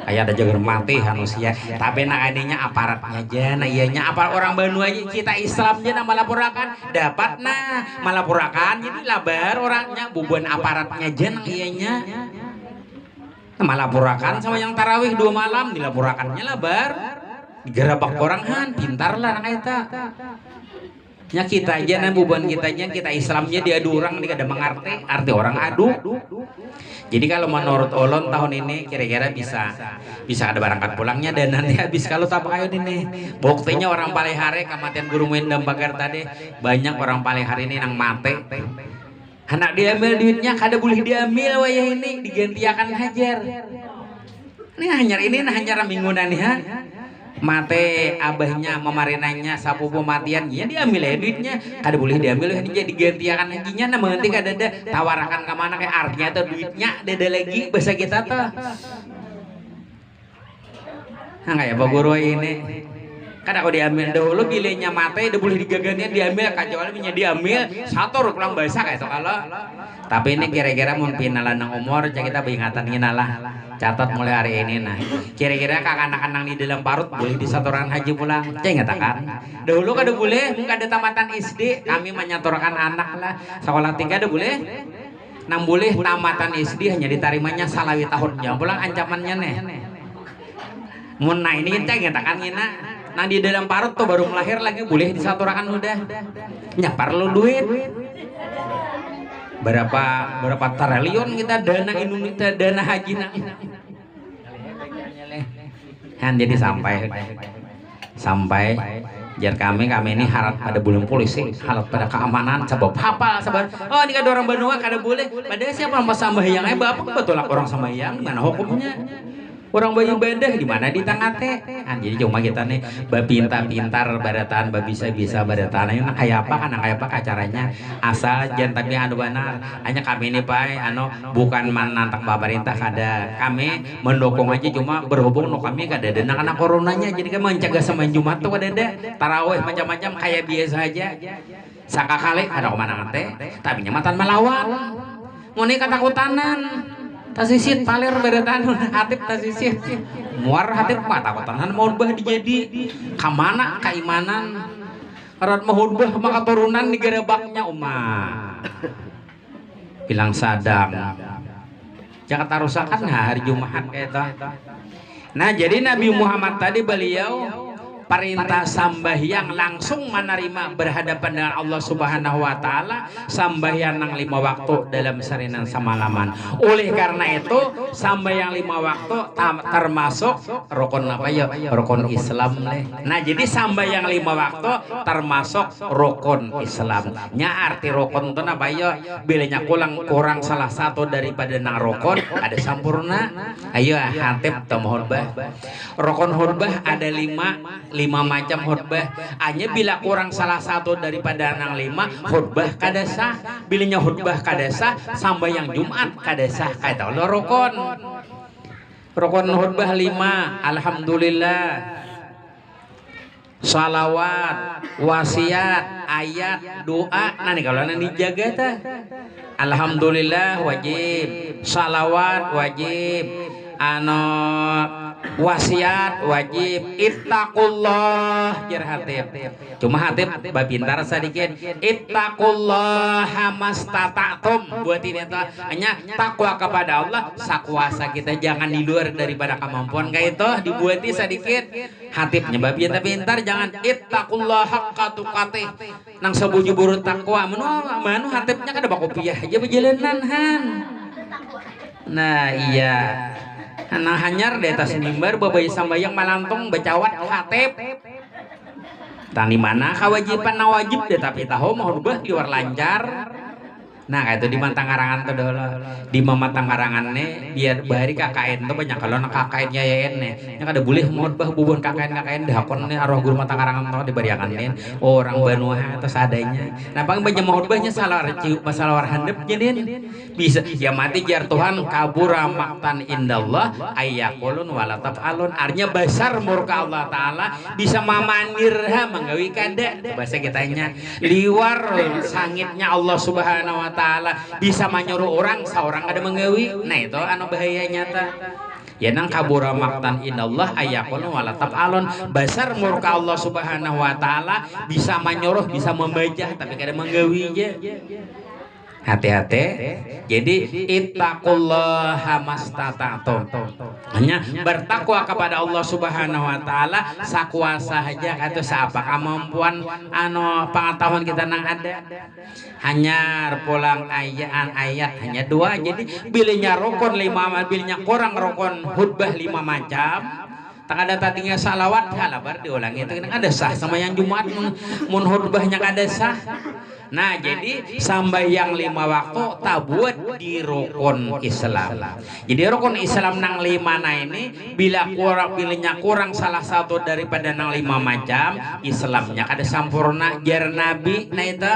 kayak ada jaga mati manusia, tapi nak adanya aparatnya aja nah ianya apa orang Bandung aja kita Islamnya nah malapurakan dapat nah malapurakan jadi labar orangnya bubuan aparatnya aja nah ianya malapurakan sama yang tarawih 2 malam dilapurakannya labar digerabak orang han pintar lah anak eta nya kita aja nah bubuan kita aja kita Islamnya diadu orang ini kada mengerti arti orang adu. Jadi kalau menurut Olon tahun ini kira-kira bisa ada berangkat pulangnya dan nanti habis kalau tak kayu ini buktinya orang Palehare kematian guru Mendam Bagar tadi banyak orang Palehare ini nang mate anak diambil duitnya kada boleh diambil wayah ini digantiakan hajar ini hanyar mingguan nih ha mate abahnya memarinanya sapupu matian ya diambil ya duitnya kada boleh diambil ini jadi gantiakan hajinya nah nanti kada ada tawarakan ke mana kayak artinya tuh duitnya ada lagi bahasa kita tuh nah kayak Pak Guru ini kada kau diambil dahulu bilenya mate udah boleh digagannya diambil kecuali diambil satu pulang bahasa kayak itu kalau tapi ini kira-kira mau pinalan nang umur kita peringatan lah catat mulai hari ini nah kira-kira kakak-anak di dalam parut boleh disaturan haji pulang ngatakan dahulu kada boleh muka ada tamatan SD kami menyaturkan anak lah sekolah tinggi ada boleh nang boleh tamatan SD hanya ditarimanya salawi tahun jam pulang ancamannya nih mun nah ini kita ngatakan ngina nah di dalam parut tuh baru melahir lagi boleh disaturakan udah nyapar lu duit berapa triliun kita dana Indonesia dana haji kan jadi sampai jar kami ini harap pada bulan polisi harap pada keamanan sebab hafal sabar oh ini kada orang Bandung kada boleh padahal siapa yang sambayang bapak betul orang sambayang mana hukumnya orang bayi bedah di mana di tengah teh jadi cuma kita nih pintar baratan bisa baratan ini kayak apa acaranya asal jangan tapi anu benar hanya kami ini Pak anu bukan menantang pemerintah kada kami mendukung aja cuma berhubung no kami kada ada anak coronanya jadi kami mencegah sama Jumat tuh ada tarawih macam-macam kayak biasa aja sakakali ada kemana teh tapi nyamatan melawan mau nih ketakutan tasisit paler beratan hatip tasisit muar hatip mata kotanan mau bah dijadi kamana keimanan rat mahudbah maka turunan di gerebaknya bilang sadang Jakarta rusakan hari Jumat kayak itu nah jadi Nabi Muhammad tadi beliau perintah sambahyang langsung menerima berhadapan dengan Allah Subhanahu wa taala sambahyang nang 5 waktu dalam sarinan samalaman. Oleh karena itu sambahyang 5 waktu termasuk rukun apa ya? Rukun Islam leh. Nah, jadi sambahyang 5 waktu termasuk rukun Islam. Nya arti rukun itu apa ya? Bilanya kurang salah satu daripada nang rukun ada sampurna. Ayo hatib atau khutbah. Rukun khutbah ada 5 macam khutbah. Hanya bila kurang salah satu daripada nang 5 khutbah kada sah. Bilanya khutbah kada sah sambayang Jumat kada sah. Kaita lo rukun. Rukun khutbah 5 alhamdulillah. Salawat, wasiat, ayat, doa. Nah nih kalau nanti dijaga ta. Alhamdulillah wajib, salawat wajib, wasiat wajib ittaqullah jar hatib. Cuma hatib babintar sedikit ittaqullah mastata'tum buat ini hanya takwa kepada Allah sakuasa kita, jangan di luar daripada kemampuan kayak itu dibuati sedikit hatibnya babintar jangan ittaqullah haqqa tuqatih nang sabuju buru takwa manu hatibnya kada bakopiah aja berjalanan han. Nah iya nah hanyar di atas mimbar babai sambayang malantong bacawat hatib tani mana kewajiban wajib deh tapi tahu mau rubah di luar lancar. Nah kayak itu di Matangkarangan tuh dulu di Matangkarangannya biar bahari KKN tuh banyak kalau nak KKN yayan nih yang ada boleh mau bah bubun KKN dihakon nih arwah guru Matangkarangan tuh diberiakan nih orang Banua atau seadanya. Nah paling banyak mau bahnya masalah handep jadi bisa ya mati jar Tuhan kabura maktan indallah ayyakulun walatab alun artinya besar murka Allah Ta'ala bisa mamanirha menggawi kada bahasa kitanya liwar sangitnya Allah Subhanahu Wa Ta'ala bisa menyuruh orang seorang ada menggawi. Nah itu anu bahaya nyata ya nang kabura maktan inallah ayakun walatab alon besar murka Allah Subhanahu Wa Ta'ala bisa menyuruh bisa membaca tapi kada menggawi aja. Hati-hati jadi ittaqullaha mastata'tum hanya bertakwa kepada Allah Subhanahu Wa Ta'ala sakuasa saja atau seapa kemampuan anu pengetahuan kita nang ada hanya pulang ayat hanya dua jadi bilnya rukun 5 bilnya kurang rukun khutbah 5 macam tak ada tadinya salawat halabar diulangi itu ada sah sama yang Jumat mun khutbahnya kada sah. Nah jadi sambayang 5 waktu tabuat di rukun Islam. Jadi rukun Islam nang 5 nah ini bila pilihnya kurang salah satu daripada nang 5 macam Islamnya kada sampurna jar Nabi. Nah itu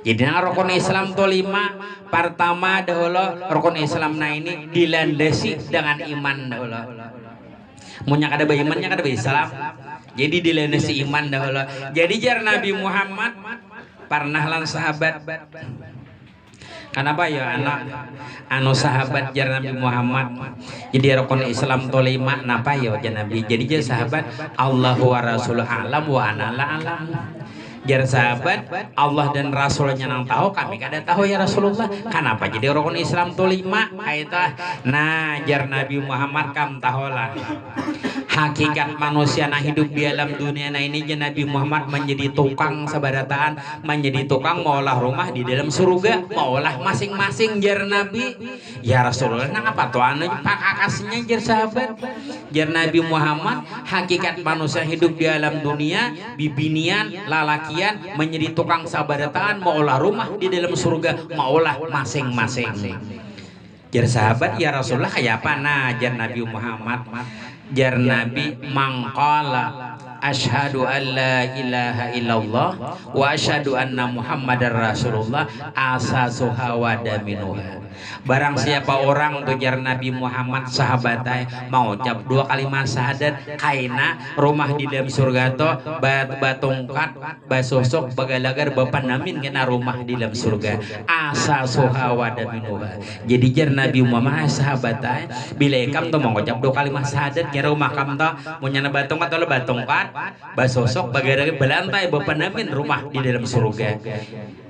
jadi nang rukun Islam tuh 5 pertama dahulu rukun Islam nah ini dilandasi dengan iman dahulu. Munya kada berimannya kada Islam. Jadi dilandasi iman dahulu. Jadi jar Nabi Muhammad pernah lan sahabat kenapa ya anak anu sahabat jar Nabi Muhammad jadi rukun Islam to 5 napa ya jar Nabi jadi jar sahabat Allahu wa rasuluhu alam wa ana la alam jar sahabat Allah dan Rasulnya nang tahu kami kada tahu ya Rasulullah kenapa jadi rukun Islam to 5 kaita. Nah jar Nabi Muhammad kam taholah hakikat manusia yang hidup di alam dunia nah ini Nabi Muhammad menjadi tukang sabarataan menjadi tukang maulah rumah di dalam surga maulah masing-masing jar Nabi ya Rasulullah nang apa tuh anu pakakasnya jar sahabat jar Nabi Muhammad hakikat manusia hidup di alam dunia bibinian lalakian menjadi tukang sabarataan maulah rumah di dalam surga maulah masing-masing jar sahabat ya Rasulullah kayak apa. Nah jar Nabi Muhammad jar Nabi mangqala asyhadu an la ilaha illallah wa asyhadu anna muhammadar rasulullah asasuha wa daminuha. Barang siapa orang tuh jar Nabi Muhammad sahabatnya mau ucap 2 kalimat syahadat kaina rumah di dalam surga to batungkat basosok bagalagar bapanamin kena rumah di dalam surga asasuha wa daminuha. Jadi jar Nabi Muhammad sahabatnya bila ikam tuh mau ucap 2 kalimat syahadat kira rumah kam to munya batungkat atau batungkat basosok bagalagar belantai bapanamin rumah di dalam surga.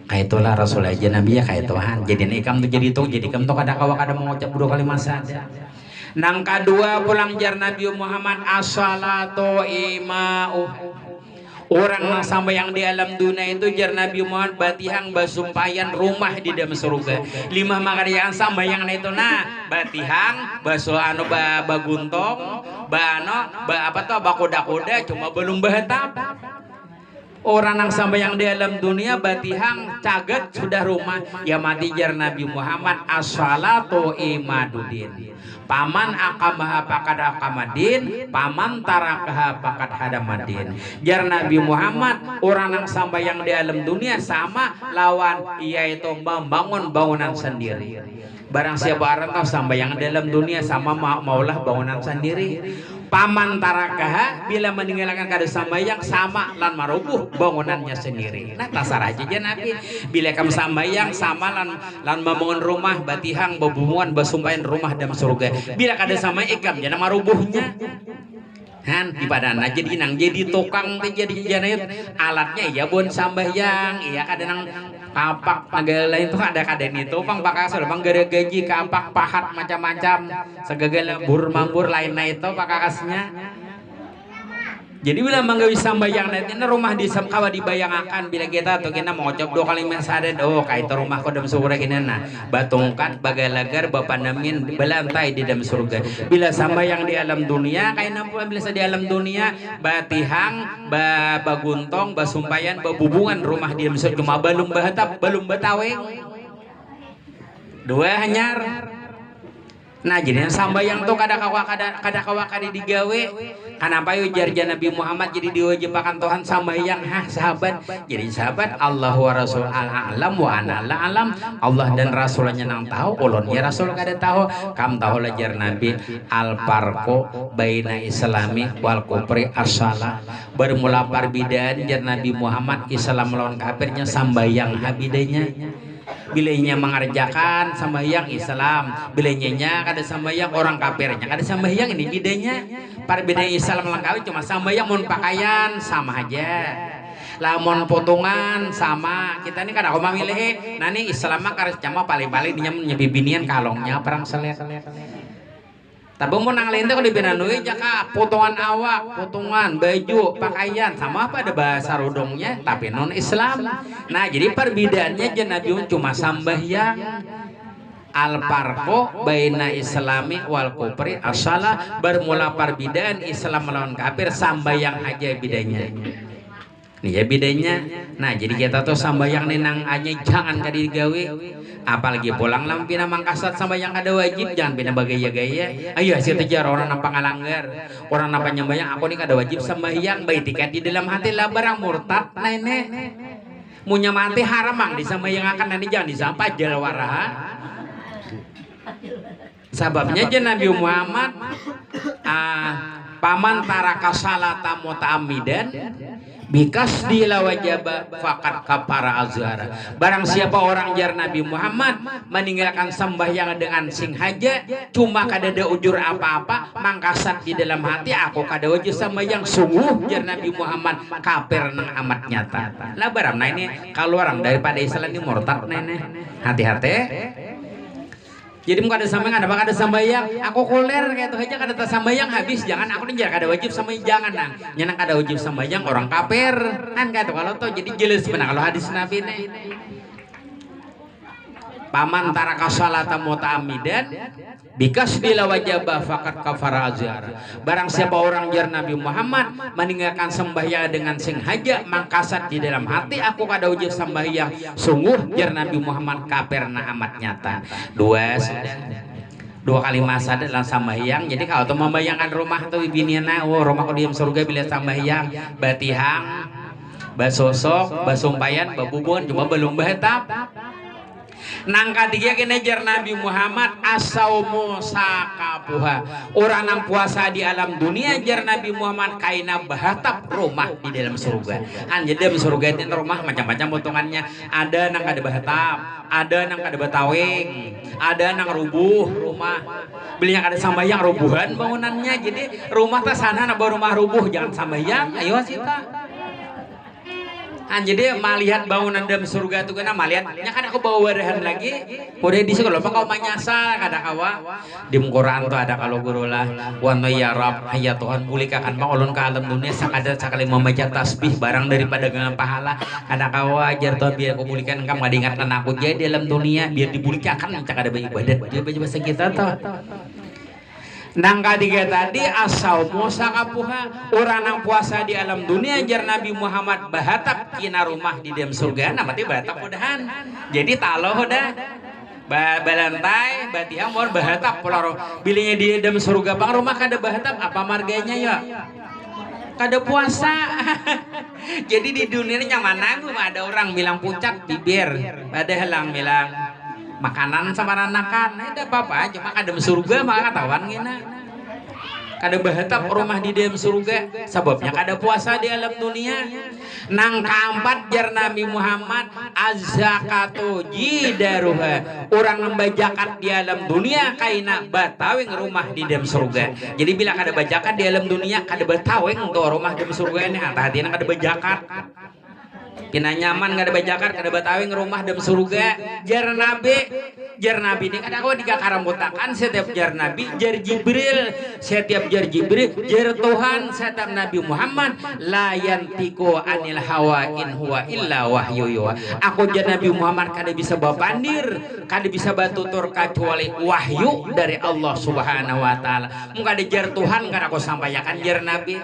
Kayak itulah Rasul aja Nabi ya kayak Tuhan. Jadi ikam tuh jadi ikam tuh kada kawa kada mengucap 2 kalimat syahadat. Nang kedua pulang jar Nabi Muhammad as-salatu ima'u. Orang yang sampai yang di alam dunia itu jar Nabi Muhammad batihang basumpayan rumah di dalam surga 5 makariyaan sampai yang itu nah batihang baso anu baguntong apa tuh bakoda-koda cuma belum bahatap. Orang yang sampai yang di alam dunia batihang caget sudah rumah ya mati jar Nabi Muhammad as-salatu imadudin paman akamaha pakad akamadin paman tarakaha pakad hadamadin. Jar Nabi Muhammad orang yang sampai yang di alam dunia sama lawan yaitu membangun bangunan sendiri barang siapa arantau sambayang dalam dunia sama maulah bangunan sendiri. Paman tarakah bila meninggalkan kada sambayang sama lan marubuh bangunannya sendiri. Nah tasar aja Nabi bila kamu sambayang sama lan membangun rumah batihang bebumuan basumpayan rumah dalam surga. Bila kada sama ikam jangan marubuhnya. Han di padana jadi nang jadi tukang teh jadi janayut alatnya ya bon sambayang iya kada nang kapak segala itu ada itu pang pakasal bang gara gaji kapak pahat macam-macam segala mambur lainnya itu pakakasnya. Jadi bila manggawi sambayang nanti rumah di kawa dibayangakan bila kita tuh kita mau cop 2 kali mesadet oh kayak itu rumah kodam surga kini nah batungkan bagai lagar bapak namin belantai di dalam surga. Bila sambayang di alam dunia kayak nampu bila di alam dunia batihang baguntong basumpayan babubungan rumah di dalam surga cuma belum bahatap belum bataweng 2 hanyar. Nah jadi sambayang tuh kada kawa digawe. Kenapa yuk jarja Nabi Muhammad jadi diwajibakan Tuhan sambayang sahabat. Jadi sahabat Allah wa Rasul al-alam wa ana alam. Allah dan Rasulnya nang tahu ulun ya Rasul kada tahu. Kam tahu lajar Nabi al-farqu baina islami wal kufri asala. Bermula perbedaan jar Nabi Muhammad Islam melawan kafirnya sambayang habidanya. Bilainya mengerjakan sambayang Islam, bilainya kada sambayang orang kafirnya kada sambayang ini bedanya. Perbedaan Islam lengkap cuma sambayang mun pakaian sama aja. Lamun potongan sama kita ini kada aku memilih nani Islam mah kares cama paling-paling dinya nyebibinian kalongnya perang selet. Tapi mau nang lain teh kalau dibinanui jaka potongan awak, potongan baju, pakaian sama apa ada bahasa rudungnya tapi non Islam. Nah jadi perbedaannya Nabi cuma sambayang. Al-farqu baina islami wal kufri asala bermula perbedaan Islam melawan kafir sambayang aja bedanya. Nih ya bedanya. Nah jadi kita tuh sambayang nenang aja jangan kada digawe. Apalagi pulang lampina mangkasat sambayang kada wajib jangan pina bagaya-gaya. Ayo hasil tejar orang nampak ngalanggar. Orang nampak nyambayang aku nih kada wajib sambayang bayi tiket di dalam hati lah barang murtad nenek. Munya mati haram mang disambayang akan nanti jangan disampai jalwaraha. Sababnya aja Nabi Muhammad paman taraka salata muta'ammidan bikas dilawajaba fakat kapara azhara. Barang siapa orang jar Nabi Muhammad meninggalkan sembahyang dengan sengaja cuma kada ada ujur apa-apa mangkasat di dalam hati aku kada wajib sembahyang sungguh jar Nabi Muhammad kafir nang amat nyata. Lah barang nah ini kalau orang daripada Islam ini murtad nenek hati-hati. Jadi muka ada sambayang, ada sambayang. Aku kuler kayak itu aja kada sambayang habis. Jangan aku nih kada wajib sambayang jangan nang. Nyenang kada wajib sambayang orang kafir. Kan kayak itu kalau tuh jadi jelas benar kalau hadis Nabi nih. Paman taraka salata muta'ammidan bikas bila wajaba fakat kafara azhar. Barang siapa orang jar Nabi Muhammad meninggalkan sembahyang dengan sengaja mangkasat di dalam hati aku kada wajib sembahyang sungguh jar Nabi Muhammad kafir na amat nyata. 2 kali masa dalam sambahyang. Jadi kalau tuh membayangkan rumah tuh biniana rumahku diam surga bila sambahyang batihang basosok basumpayan babubun cuma belum bahetap. Nang ketiga kena jar Nabi Muhammad asaumu sakapuha. Orang nang puasa di alam dunia jar Nabi Muhammad kaina bahatap rumah di dalam surga. Jadi dalam surga itu rumah macam-macam potongannya. Ada nang kada bahatap, ada nang kada bataweng, ada nang rubuh rumah. Belinya kada sambayang rubuhan bangunannya. Jadi rumah teh sana nang rumah rubuh jangan sambayang. Ayo sita. Jadi melihat bangunan dalam surga itu kena melihat nya kan aku bawa warahan lagi udah di sekolah apa kau menyasar kada kawa di Quran tuh ada kalau guru lah wa ya Rabb ya Tuhan pulihkan ulun ke alam dunia sakadar sakali membaca tasbih barang daripada dengan pahala kada kawa ajar Tuhan biar aku pulihkan engkau ngada ingatkan aku jadi di alam dunia biar dipulihkan cak ada ibadat dia baca bahasa kita tuh. Nang ketiga tadi asaumu sakapuha orang nang puasa di alam dunia jar Nabi Muhammad bahatap kina rumah di dalam surga namanya bahatap udahan jadi taloh udah balantai batihang mau bahatap pulau bilinya di dalam surga bang rumah kada bahatap apa marganya ya kada puasa. Jadi di dunia ini yang mana ada orang bilang pucat bibir padahal bilang makanan sama anakan ada apa-apa cuma kadem surga maka katawan gina kada bahatap rumah di dalam surga sebabnya kada puasa di alam dunia. Nang keempat jar Nabi Muhammad az-zakatu jidaruha orang membajakan di alam dunia kaina batawing rumah di dalam surga. Jadi bila kada bajakan di alam dunia kada batawing untuk rumah di surga ini hati-hati kada bajakan kena nyaman kada bajakan kada batawing rumah di surga. Jar Nabi ini kada kau dikakarambutakan setiap jar Nabi jar Jibril setiap jar Jibril jar Tuhan setiap Nabi Muhammad la yantiku anil hawa in huwa illa wahyu yuha. Aku jar Nabi Muhammad kada bisa bapandir kada bisa batutur kecuali wahyu dari Allah Subhanahu wa taala. Mun kada jar Tuhan kada kau sampaikan jar Nabi.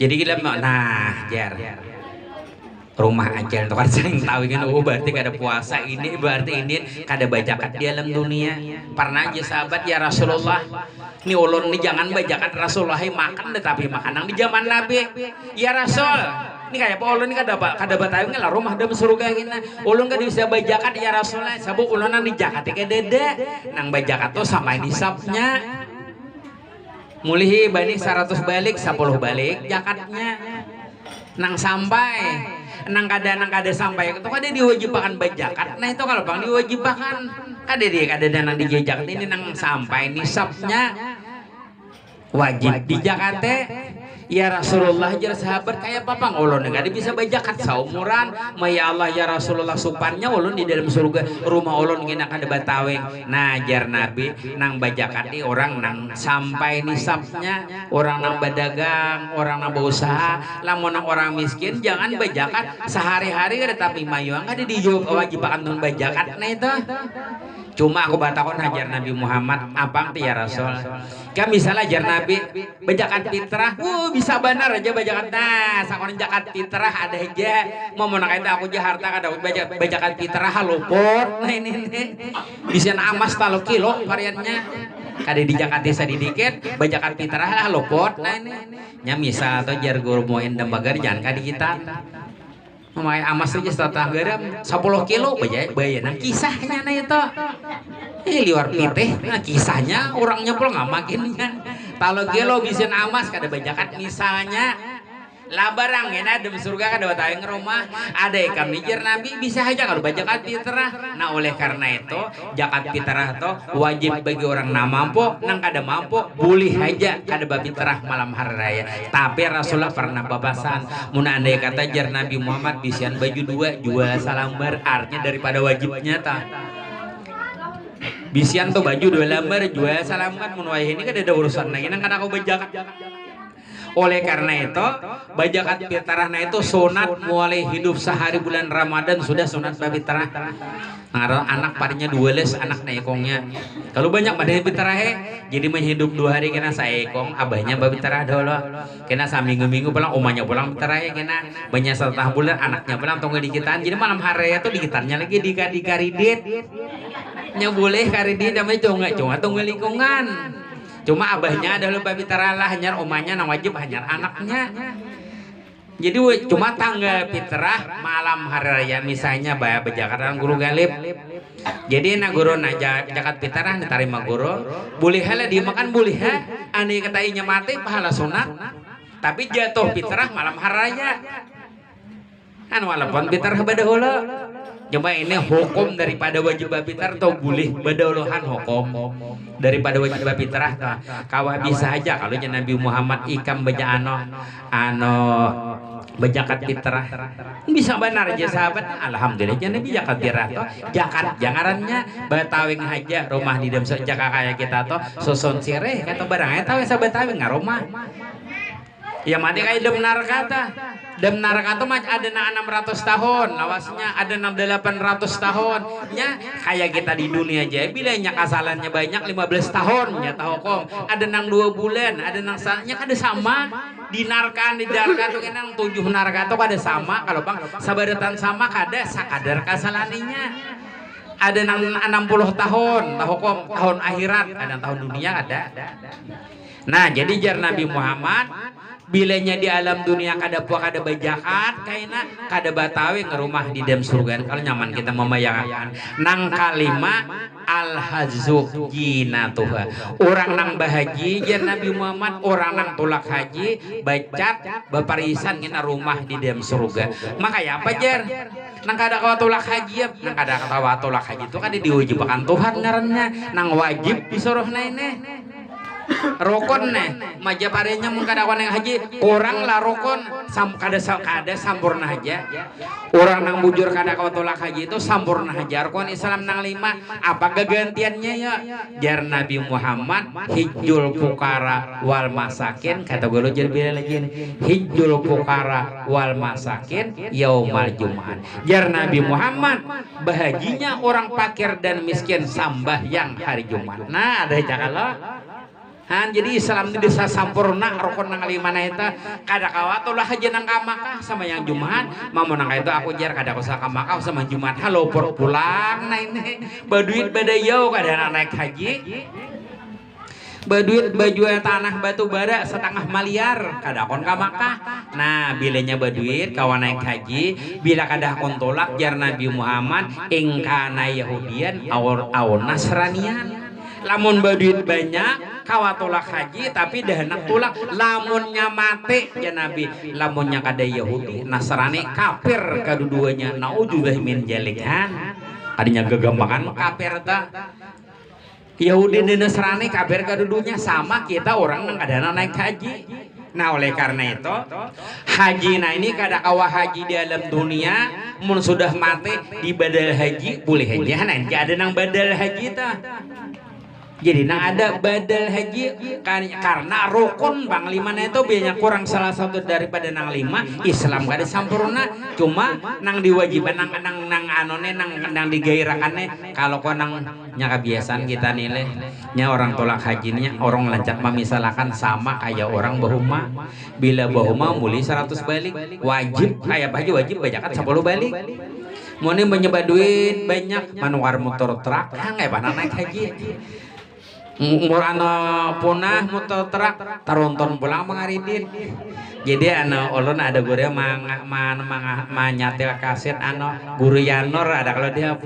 Jadi kita nah jar rumah aja itu kan sering tahu kan berarti kada puasa ini berarti ini kada bajakan di alam dunia. Pernah aja sahabat ya Rasulullah ini ulun ini jangan bajakan Rasulullah makan tetapi makanan di zaman Nabi ya Rasul ini kayak apa ulun ini kada batawi lah rumah dalam surga gini ulun kada bisa bajakan ya Rasulullah sabuk ulun nang di Jakarta ke dede nang bajakan tuh sama nisabnya mulihi bani 100 balik 10 balik jakatnya nang sampai nang kada sampai itu kada diwajibkan bajakan. Nah itu kalau bang diwajibkan kada nang dijajakan ini nang sampai nisabnya wajib di Jakarta. Ya Rasulullah jar sahabat kayak apa bang ulun kada bisa bajakan saumuran ya Allah ya Rasulullah supannya ulun di dalam surga rumah ulun kena kada batawing. Nah jar Nabi nang bajakan di orang nang sampai nisabnya orang nang badagang orang nang berusaha lamun nang orang miskin jangan bajakan sehari-hari kada tapi mayuang kada dijawab wajibakan nang bajakan. Nah itu cuma aku batakon hajar Nabi Muhammad abang ya Rasul kan misalnya ajar Nabi bajakan fitrah bisa benar aja bajakan nah sakon jakat fitrah ada aja mau itu aku Jakarta kada bajakan fitrah luput. Nah ini bisa amas 3 kilo variannya kada di Jakarta sedikit bajakan fitrah lah luput. Nah ini nya misal atau jar guru mau endam bagar jangan kadi kita memakai amas saja setengah garam 10 kilo bayar nah kisahnya nah itu liwar pitih nah kisahnya orangnya pula nggak makinnya kalau kilo bisa amas kada bajakan misalnya lah barang ya dem surga kada batawing rumah ada kami jar Nabi bisa aja kalau bajakan fitrah. Nah oleh karena itu zakat fitrah itu wajib bagi orang nang mampu nang kada mampu boleh aja kada fitrah malam hari raya. Tapi Rasulullah pernah babasan mun andai kata jar Nabi Muhammad bisian baju 2 jual salambar artinya daripada wajibnya ta bisian tuh baju 2 lembar jual salambar mun wae ini kada ada urusan lagi nang kada kau bajakan. Oleh karena itu bajakan fitrahna itu sunat mulai hidup sehari bulan Ramadan sudah sunat fitrah. Nah, anak parinya 2 les anak naikongnya. Kalau banyak pada fitrah jadi menghidup 2 hari kena saekong abahnya fitrah dulu. Kena saminggu-minggu pulang omanya pulang fitrah kena banyak setengah bulan anaknya pulang tunggu dikitan. Jadi malam hari itu dikitannya lagi di karidit. Nya boleh karidit namanya cunga tunggu lingkungan. Cuma abahnya ada lupa fitrah lah hanya omanya nang wajib hanya anaknya. Jadi cuma tanggal fitrah malam hari raya misalnya bayar bejakan guru galib. Jadi na guru na zakat fitrah diterima guru boleh lah dimakan boleh ani katainya mati pahala sunat tapi jatuh fitrah malam hari raya kan walaupun fitrah badahula. Coba ini hukum daripada wajib fitrah atau boleh badahuluhan hukum daripada wajib fitrah kawah bisa aja kalau Nabi Muhammad ikam baca ano bajakat fitrah bisa benar aja sahabat alhamdulillah Nabi zakat fitrah zakat jangarannya batawing aja rumah di dalam jaka kayak kita tuh susun sireh atau barangnya tahu sahabat batawing nggak rumah ya mati kayak dem naraka tuh ada 600 tahun lawasnya ada 800 tahun nya kayak kita di dunia aja bilanya kasalannya banyak 15 tahun ya tahu kong ada nang 2 bulan ada nang salahnya ada sama di narka tuh kan 7 naraka tuh ada sama kalau bang sabaratan sama kada sakadar kasalaninya ada nang 60 tahun tahu kong tahun akhirat ada tahun dunia ada. Nah jadi jar Nabi Muhammad bilanya di alam dunia kada puak kada bajakat kaina kada batawi ngerumah di dalam surga kalau nyaman kita membayangkan nang kalima al-hazzu jinatuha orang nang bahaji jar Nabi Muhammad orang nang tulak haji bacat baparisan ngina rumah di dalam surga makanya apa jar nang kada kawa tulak haji nang kada kawa tulak haji itu kan diwajibkan Tuhan ngarannya nang wajib disuruh naine rokon nih majaparenya mun kada kawan yang haji orang lah rokon kada sampurna aja orang nang bujur kada kawa tolak haji itu sampurna aja rokon Islam nang 5 apa kegantiannya ya jar Nabi Muhammad hijjul fukara wal masakin kata guru jar bila lagi hijjul fukara wal masakin yaumal jumat jar Nabi Muhammad bahaginya orang fakir dan miskin sambahyang hari Jumat nah ada cakalo jadi Islam di desa sampurna rokon nang 5 eta kada kawa tulah haji nang ka Makkah sama yang Jumat mamun nang itu aku jar kada usah ka Makkah sama Jumat halo pulang nah ini baduit badayau kada naik haji baduit baju tanah batu bara setengah miliar kada kon ka Makkah nah bilanya baduit kawan naik haji bila kada kon tolak jar Nabi Muhammad ingkana Yahudian aw Nasranian lamun baduit banyak kawa tolak haji tapi dahanak tulak lamunnya mati ya Nabi lamunnya kada Yahudi Nasrani kafir kaduduanya naudzubillah min jalikan adinya gegampangan kafir ta Yahudi dan Nasrani kafir kadudunya sama kita orang nang kada naik haji nah oleh karena itu haji nah ini kada kawa haji di alam dunia mun sudah mati di badal haji boleh aja nanti ada nang badal haji ta jadi nah ada badal haji karena rukun bang 5 itu biasanya kurang salah satu daripada nang 5 Islam kada sampurna cuma nang diwajiban nang anone nang digairakannya kalau kau nang nya kebiasaan kita nilai nya orang tolak hajinya orang lancat misalkan sama kayak orang bahuma bila bahuma muli 100 balik wajib kayak baju wajib bajakan 10 balik mau nih menyebab duit banyak manuar motor truk nggak pana naik haji murano punah motor truk taronton pulang mengaridin jadi ulun ada guru manyatil kaset guru Yanor ada kalau di HP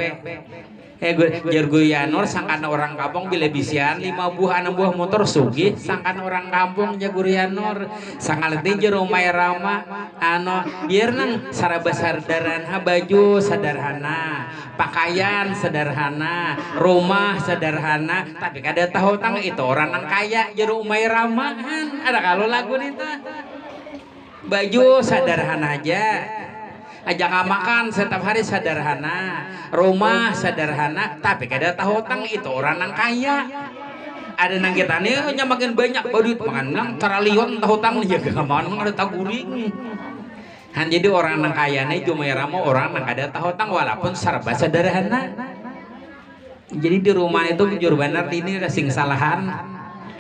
guru Yanor sangkan orang kampung bila bisian 5 buah 6 buah motor sugih sangkan orang kampung ya guru Yanor sangkan di jero Umay Rama biar nang saraba sederhana baju sederhana pakaian sederhana rumah sederhana tapi kada tahu tang itu orang nang kaya jero Umay Rama ada kalau lagu itu baju sederhana aja ajak makan setiap hari sederhana rumah sederhana tapi kada tahu tang itu orang nang kaya ada nang kita nih hanya makin banyak duit makan nang triliun tahu tang ya gaman ada tahu guring jadi orang nang kaya nih cuma ramo orang nang kada tahu tang walaupun serba sederhana jadi di rumah itu jujur benar ini sing salahan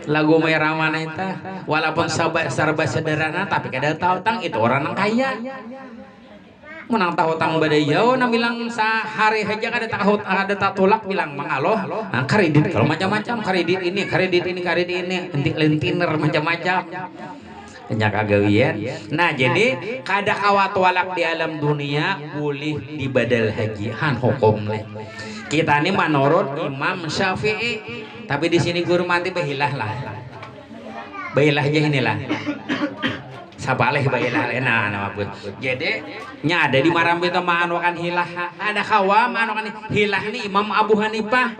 lagu merah mana itu walaupun serba sederhana tapi kada tahu tang itu orang nang kaya menang tahu tang badai jauh nah bilang sehari aja ada tak tulak bilang mangaloh nah, kredit kalau macam-macam kredit ini lentiner macam-macam banyak agawian nah jadi kada kawat walak di alam dunia boleh di badal haji han hukum kita ini menurut Imam Syafi'i tapi di sini guru mati bahilah aja inilah sabaleh bayilah nama pun jadi nya ada di Marambi itu maanukan hilah ada kawa maanukan hilah nih Imam Abu Hanifah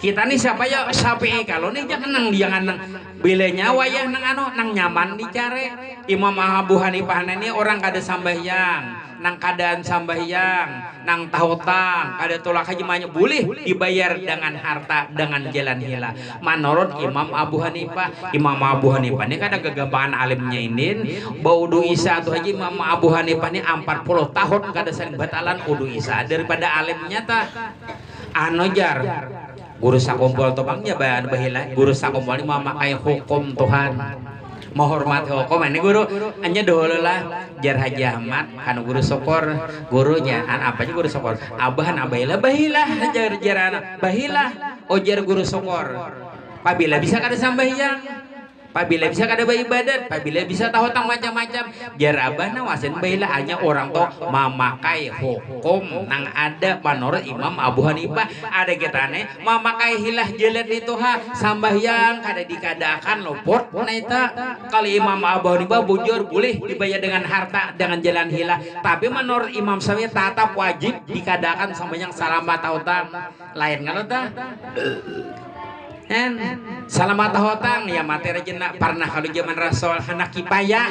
kita nih siapa ya Syafi'i kalau nih jangan nang bilenya wayah nang nyaman dicari Imam Abu Hanifah ini orang kada sambahyang nang kadaan sambahyang nang tahutang kada tolak haji banyak boleh dibayar dengan harta dengan jalan hila menurut Imam Abu Hanifah ini kada kegampangan alimnya ini bau udu isa atau haji Imam Abu Hanifah ini 40 tahun kada saling batalan udu isa daripada alimnya ta jar guru sakumpul topangnya bahila guru sakumpul ini memakai hukum Tuhan menghormati hukum ini guru hanya dahulu lah jar Haji Ahmad kan guru sokor gurunya apa aja guru sokor abahan abailah bahilah jar anak bahilah jar guru sokor apabila bisa kada sambahyang Pabila bisa kada beribadat, pabila bisa tahu tentang macam-macam. Biar abah nawasin baila hanya orang tuh memakai hukum nang ada menurut Imam Abu Hanifah. Ada kita nih memakai hilah jelat itu sambahyang kada dikadakan luput naita. Kalau Imam Abu Hanifah bujur boleh dibayar dengan harta dengan jalan hilah. Tapi menurut Imam Syafi'i tetap wajib dikadakan sambahyang salamat tautang. Lain kalau tak. Salamat hotang ya materi jenak pernah kalau zaman Rasul anak kipayah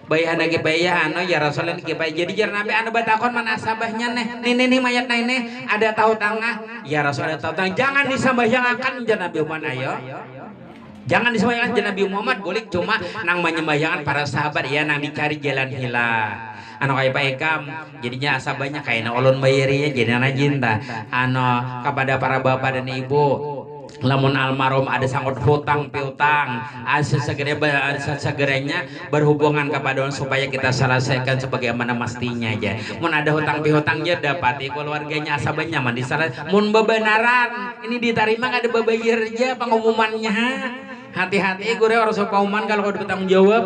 bayah anak kipayah ya Rasul anak kipayah jadi jar nabi anu batakon mana sabahnya nih mayat nih ada tahu tangah ya Rasul ada tahu tang jangan disambahyangkan jar Nabi Muhammad ayo jangan disambahyangkan jar Nabi Muhammad boleh cuma nang menyembahyangkan para sahabat ya nang dicari jalan hilang anu kayak Pak Ekam jadinya asabahnya kayak ulun bayarinya jadi anak cinta anu kepada para bapak dan ibu lamun almarhum ada sangkut hutang piutang segeranya berhubungan kepada orang supaya kita selesaikan sebagaimana mestinya aja mun ada hutang piutang ya dapati keluarganya asabanya nyaman mun bebenaran ini diterima gak ada bebayar aja pengumumannya hati-hati gue harus pengumuman kalau udah bertanggung jawab.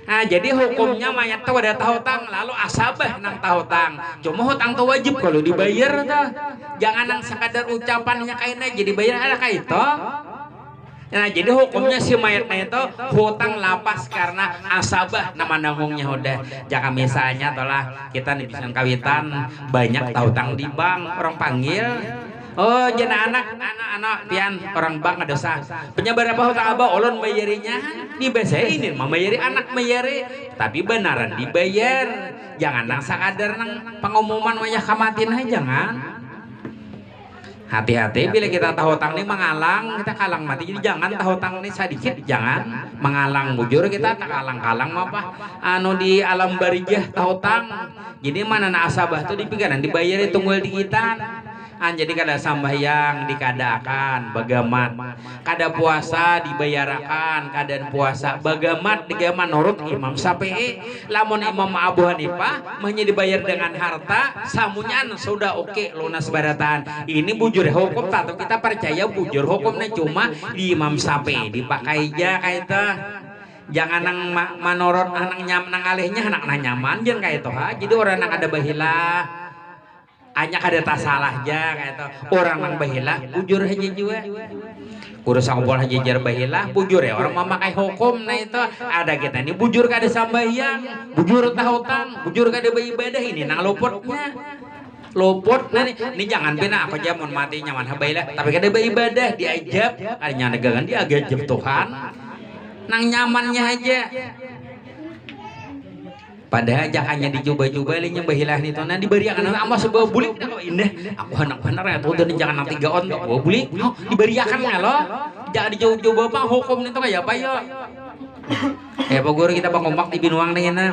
Nah, jadi hukumnya mayat tuh ada tahutang lalu asabah nang tahutang. Cuma hutang tuh wajib kalau dibayar tuh. Jangan nang sekadar ucapannya kayaknya jadi bayar ada kayak itu. Nah, jadi hukumnya si mayatnya itu hutang lapas karena asabah nama nanggungnya udah. Jangan misalnya tolah kita nih bisa kawitan banyak tahutang di bank orang panggil. Oh, jana anak pian orang bang ada sah. Penyebar apa hutang abah ulun bayarinya dibesain membayari anak bayari tapi benaran dibayar. Jangan nang sakadar nang pengumuman wayah kamatin aja jangan. Hati-hati bila kita tahu hutang ini mengalang kita kalang mati. Jadi jangan tahu hutang ini sedikit jangan mengalang bujur kita tak kalang-kalang apa anu di alam barijah tahu hutang. Jadi mana na asabah tuh dipikiran dibayar tunggul di kita. Jadi kada sambahyang dikadakan bagamat kada puasa dibayarakan kadaan puasa bagamat digaman menurut Imam Syafi'i lamun Imam Abu Hanifah hanya dibayar dengan harta samunyan sudah oke lunas baratan ini bujur hukum atau kita percaya bujur hukumnya cuma di Imam Syafi'i dipakai aja kayak itu jangan nang menurut anak nyaman nang alihnya anak nyaman jangan kayak itu jadi orang nang ada bahilah hanya kada tak salah aja kayak itu orang nang bahilah bujur aja juga kurus sangkupol aja jar bahilah bujur ya orang memakai hukum nah itu ada kita ini bujur kada sambahyang bujur tahutang bujur kada beribadah ini nang luputnya luput nah ini jangan pina aku jamun mati nyaman habailah tapi kada beribadah diajab adanya negangan diajab Tuhan nang nyamannya aja padahal jangannya dicoba-coba linya bahilah nih tuh nanti diberiakan anak amas sebuah bulik indah aku anak bener ya tuh dan jangan nanti gaon tuh bawa bulik diberiakan nggak lo jangan dicoba-coba bang hukum itu kayak apa yo ya pak guru kita pengomak di binuang nih na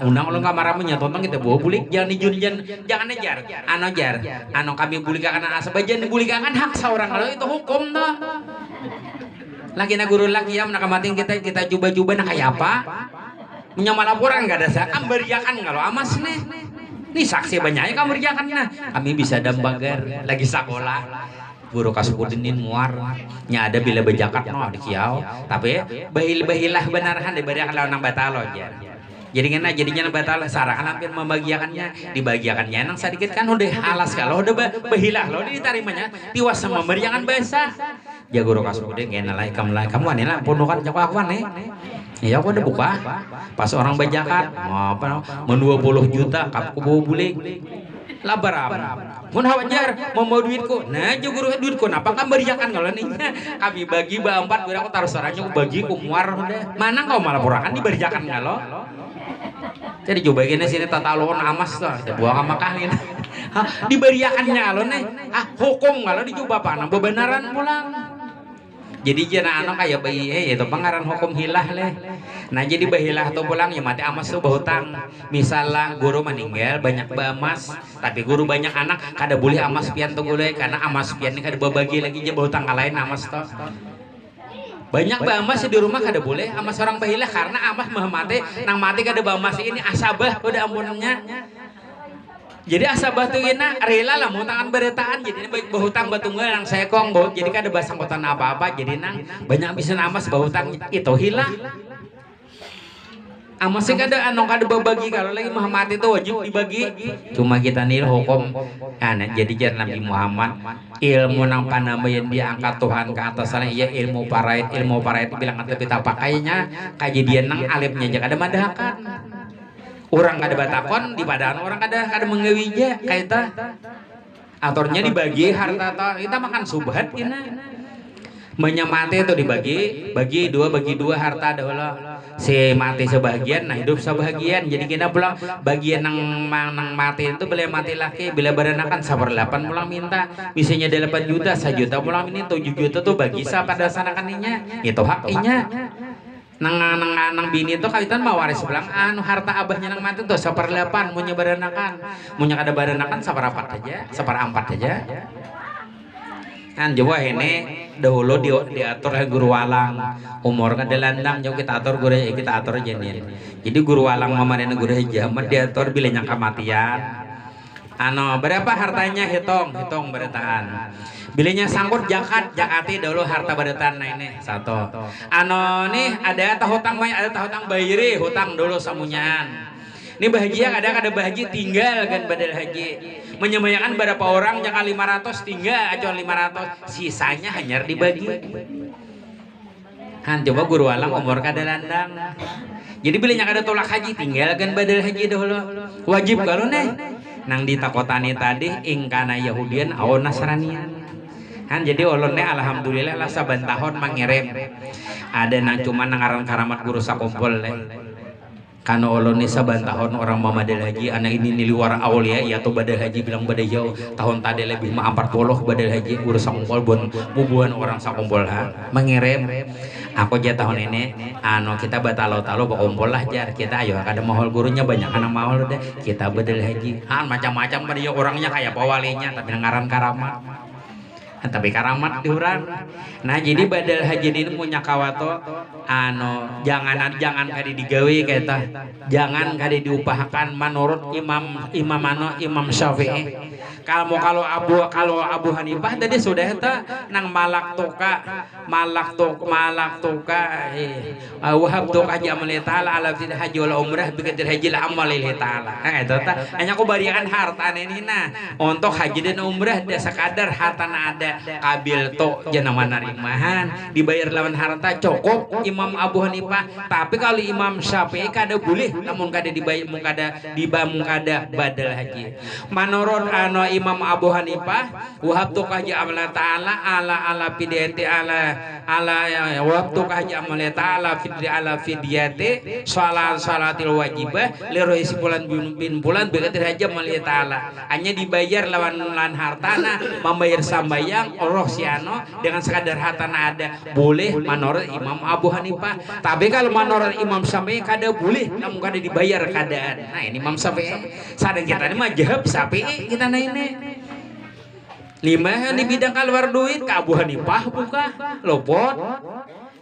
undang lo nggak marah tonton kita bawa bulik jangan dijunjan jangan ajar anu kami bulikakan asal jangan dibulikakan hak seorang kalau itu hukum tuh lagi na guru lagi ya menakamatin kita coba-coba nak kayak apa menyamal laporan nggak ada saya beriakan kalau amas nih saksi banyaknya kamu beriakan nah kami bisa dambagar lagi sekolah guru kasupudinin muar nya ada bila bejakat no di kiau tapi bahilah benarahan diberiakan lawan nang batalo aja jadinya batal sarakan hampir membagiakannya dibagiakannya nang sedikit kan udah halas kalau udah bahilah lo ditarimanya tiwas sama beriakan bahasa ya guru kasupudin kenalai kamu nih lah pundukan jauh aku nih ya aku udah buka pas orang bajakan apa 20 juta kamu bawa bulik labaram mun hawajar mau duitku nah jo guru duitku napa kan beriakan kalau nih kami bagi ba 4 aku taruh suaranya aku bagi ku muar udah mana kau malah purakan diberiakan kalau jadi coba gini sini tata alon amas tuh kita buang makanin diberiakannya kalau nih hukum kalau dicoba apa bebenaran pulang jadi jana anak kayak bayi itu pengaran hukum hilah leh nah jadi bahilah tuh pulang ya mati amas tuh bahutang misalnya guru meninggal banyak bamas tapi guru banyak anak kada boleh amas pian tuh boleh karena amas pian ini kada berbagi lagi aja bahutang kalain amas tuh banyak bamas di rumah kada boleh amas orang bahilah karena amas mah mati nang mati kada bamas ini asabah udah ampunnya Jadi asa batuina rela lah mau tangan beretaan jadi baik bahutang batunggal yang saya kong baut jadi kada basangkutan apa-apa jadi nang banyak bisa amas bahutang itu hilang. Amas sih kada anu kada babagi kalau lagi Muhammad itu wajib dibagi. Cuma kita nih hukum karena jadi jangan Nabi Muhammad ilmu nang panambayan dia angkat Tuhan ke atas sana iya ilmu parait bilang kata kita pakainya kejadian nang alimnya aja kada madahakan. Orang kada batakon di padaan orang kada mengewija kaita aturnya dibagi harta kita makan subhat kina menyamati itu bagi dua harta adalah si mati sebagian nah hidup sebagian jadi kita pulang bagian nang mati itu bila mati laki bila baranakan sabar 8 pulang minta misalnya 8 juta 1 juta pulang ini 7 juta tuh bagi sa pada sanakannya itu haknya nang bini itu kawitan mau waris pulang anu harta abahnya nang mati tuh 1/8 mau nyebaranakan mau kada baranakan 1/4 aja 1/4 aja kan coba ini dahulu diatur guru walang umur kada landang jauh kita atur jenin jadi guru walang mamarin guru jaman diatur bilanya kematian ano berapa hartanya hitung beretaan bilanya sangkut jakati dahulu harta beretaan nah ini satu ano nih ada hutang bayiri hutang dulu samunyan ini bahagia ada bahagia tinggal kan badal haji menyembayakan berapa orang jangan 500 tinggal aja 500 sisanya hanya dibagi kan coba guru alam umur kada landang jadi bilanya kada tolak haji tinggal kan badal haji dahulu wajib kalau nih nang ditakotani tadi ingkana Yahudian atau Nasranian kan jadi ulunnya alhamdulillah lah saban tahun mengirim ada nang cuma nangaran karamat guru sakumpul karena ulun ini saban tahun orang mamadil haji anak ini di luar awliya ya tuh badal haji bilang badal jauh tahun tadi lebih 40 badal haji guru sakumpul bubuhan orang sakumpul mengirim aku aja tahun ini anu kita batalo-talo kumpul lah jar kita ayo kada mahal gurunya banyak anak mahal deh kita badal haji macam-macam pada orangnya kayak pawalinya tapi ngaran karamat tapi karamat diurang nah jadi badal haji ini punya kawato anu jangan kadi digawe kata jangan kadi diupahakan menurut Imam Syafi'i kalau Abu Hanifah tadi sudah eta nang malak tuka wahab tuka jamal taala ala fil haji wal umrah biqadri haji la amal lillahi taala eta hanya ku barian harta nina untuk haji dan umrah da sakadar hartana ada kabil to jangan narimahan dibayar lawan harta cukup Imam Abu Hanifah tapi kalau Imam Syafi'i kada boleh namun kada dibayar mung kada badal haji menurut anu Imam Abu Hanifah wahab tu kaji amala ta'ala ala fidyati ala wahab tu kaji amala ta'ala fidyati salatil wajibah liruhi sipulan bin bulan begitu haji amala ta'ala hanya dibayar lawan hartana membayar sambayang Allah siano dengan sekadar hartana ada boleh menurut Imam Abu Hanifah tapi kalau menurut Imam Syafi'i kada boleh namun kada dibayar kadaan nah ini Imam Syafi'i sadang kita ini mazhab Syafi'i kita nah ini lima di bidang keluar duit ke Abu Hanifah buka lopot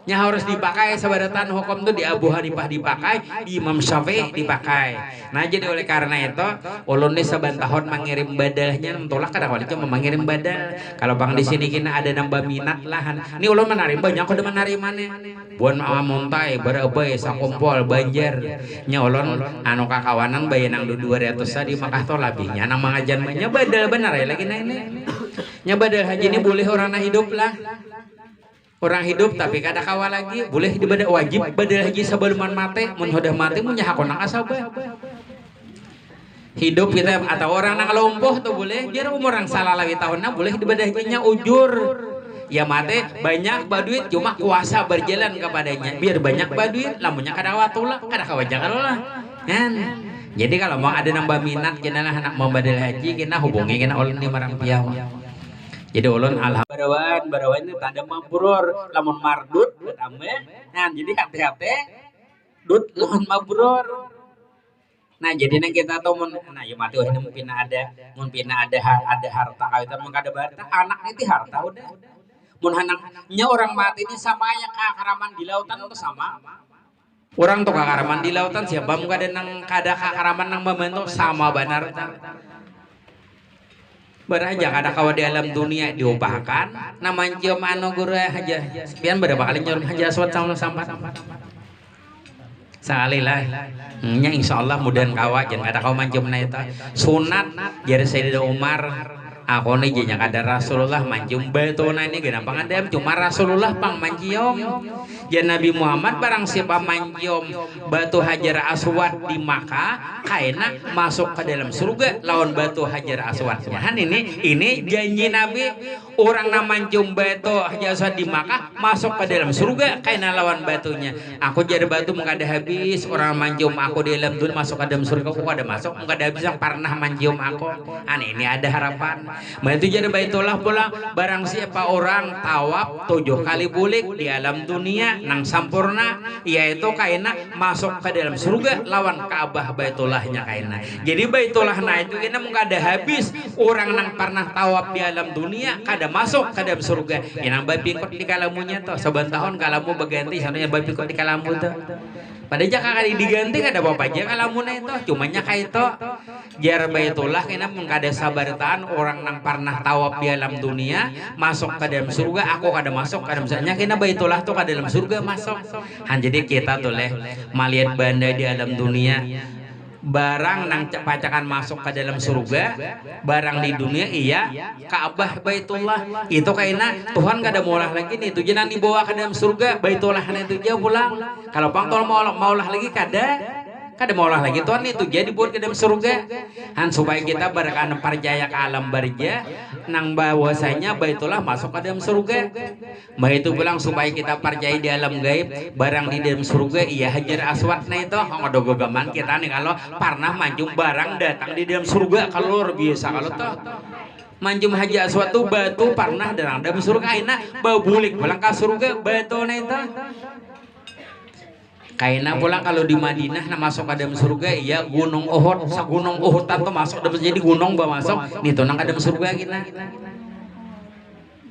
nya harus dipakai sabaratan hukum tuh di Abu Hanifah dipakai di Imam Syafi'i dipakai nah jadi oleh karena itu ulun ini saban tahun mengirim badalnya mentolak kadang kali cuma mengirim badal kalau bang di sini kena ada nambah minat lahan ini ulun menarik banyak udah menarimannya buan amuntai berabai sakumpul banjar nya ulun anu kakawanan bayanang 200 di Makkah to labihnya nang mangajan nya badal benar ya lagi nah ini nya badal haji ini boleh orang hidup lah orang hidup tapi kada kawal lagi boleh dibadal wajib badal haji sebelum mati mun sudah mati mun nyaha konang asabah hidup kita atau orang nang lumpuh tuh boleh jar umur yang salah lagi tahunna boleh dibadal hajinya ujur ya mati banyak baduit cuma kuasa berjalan kepadanya biar banyak baduit lamunnya kada watulah kada kawajangan lah kan jadi kalau mau ada nambah minat kena anak mau badal haji kena hubungi kena ulun di marang piau jadi ulun alhamdulillah barawan itu tanda mabrur lamun mardut tambah nah jadi hati-hati dut lamun mabrur nah jadi nang kita tahu nah ya mati wah mungkin ada harta kawitan mun kada harta anak itu harta udah mun hanangnya orang mati ini sama aja kakaraman di lautan itu sama orang tuh kakaraman di lautan siapa mun kada nang kada kakaraman nang membantu sama benar baraja kada kawa di alam dunia diupahkan naman cium anu guru aja pian berapa kali nyorum haja aswad sama sampat sekali lah nya insyaallah mudahan kawa jangan kada kawa manjum na eta sunat jadi Sayyidina Umar aku nih jenya kada Rasulullah manjum baituna ini gampang ada cuma Rasulullah pang manjiom ya Nabi Muhammad barang siapa manjiom batu Hajar Aswad di Makkah kaina masuk ke dalam surga lawan batu Hajar Aswadnya han ini janji Nabi orang manjum batu Hajar Aswad di Makkah masuk ke dalam surga kaina lawan batunya aku jadi batu mengada habis orang manjum aku di dalam dunia masuk ke dalam surga aku ada masuk mengada habis yang pernah manjum aku ini ada harapan. Itu jadi Baitullah pula barang siapa orang tawaf 7 kali bulik di alam dunia nang sampurna yaitu kaina masuk ke dalam surga lawan Ka'bah Baitullahnya kaina. Jadi Baitullah na itu kena mun kada habis orang nang pernah tawaf di alam dunia kada masuk ke dalam surga. Yang bapikot di kalamunya to saban tahun kalamu berganti sananya bapikot di kalamu to. Pada jaka kali diganti kada apa aja kalamuna itu cumanya kayak itu jar Baitullah kena mengkada sabartaan orang nang pernah tawaf di alam dunia masuk ke dalam surga aku kada masuk kada misalnya kena Baitullah tuh ke dalam surga masuk han jadi kita tuh leh malihat banda di alam dunia barang nang pacakan masuk ke dalam surga barang di dunia iya Ka'bah Baitullah itu kaina Tuhan gak ada maulah lagi nih itu jangan dibawa ke dalam surga Baitullah itu jauh pulang kalau pangtol maulah lagi kada maulah lagi Tuhan itu jadi buat ke dalam surga han supaya kita barakan percaya ke alam barja nang bahwasanya Baitullah masuk ke dalam surga itu pulang supaya kita percaya di alam gaib barang di dalam surga iya Hajar Aswad nah itu ngodogo gaman kita nih kalau pernah manjung barang datang di dalam surga kalau luar biasa kalau tuh manjum Hajar Aswad tuh batu pernah datang dalam surga aina bau bulik pulang ke surga batu nah itu kaina pulang kalau di Madinah nah masuk ke dalam surga iya gunung Uhud gunung Uhud tanto masuk jadi gunung bawa masuk nih tuh nang ke dalam surga kita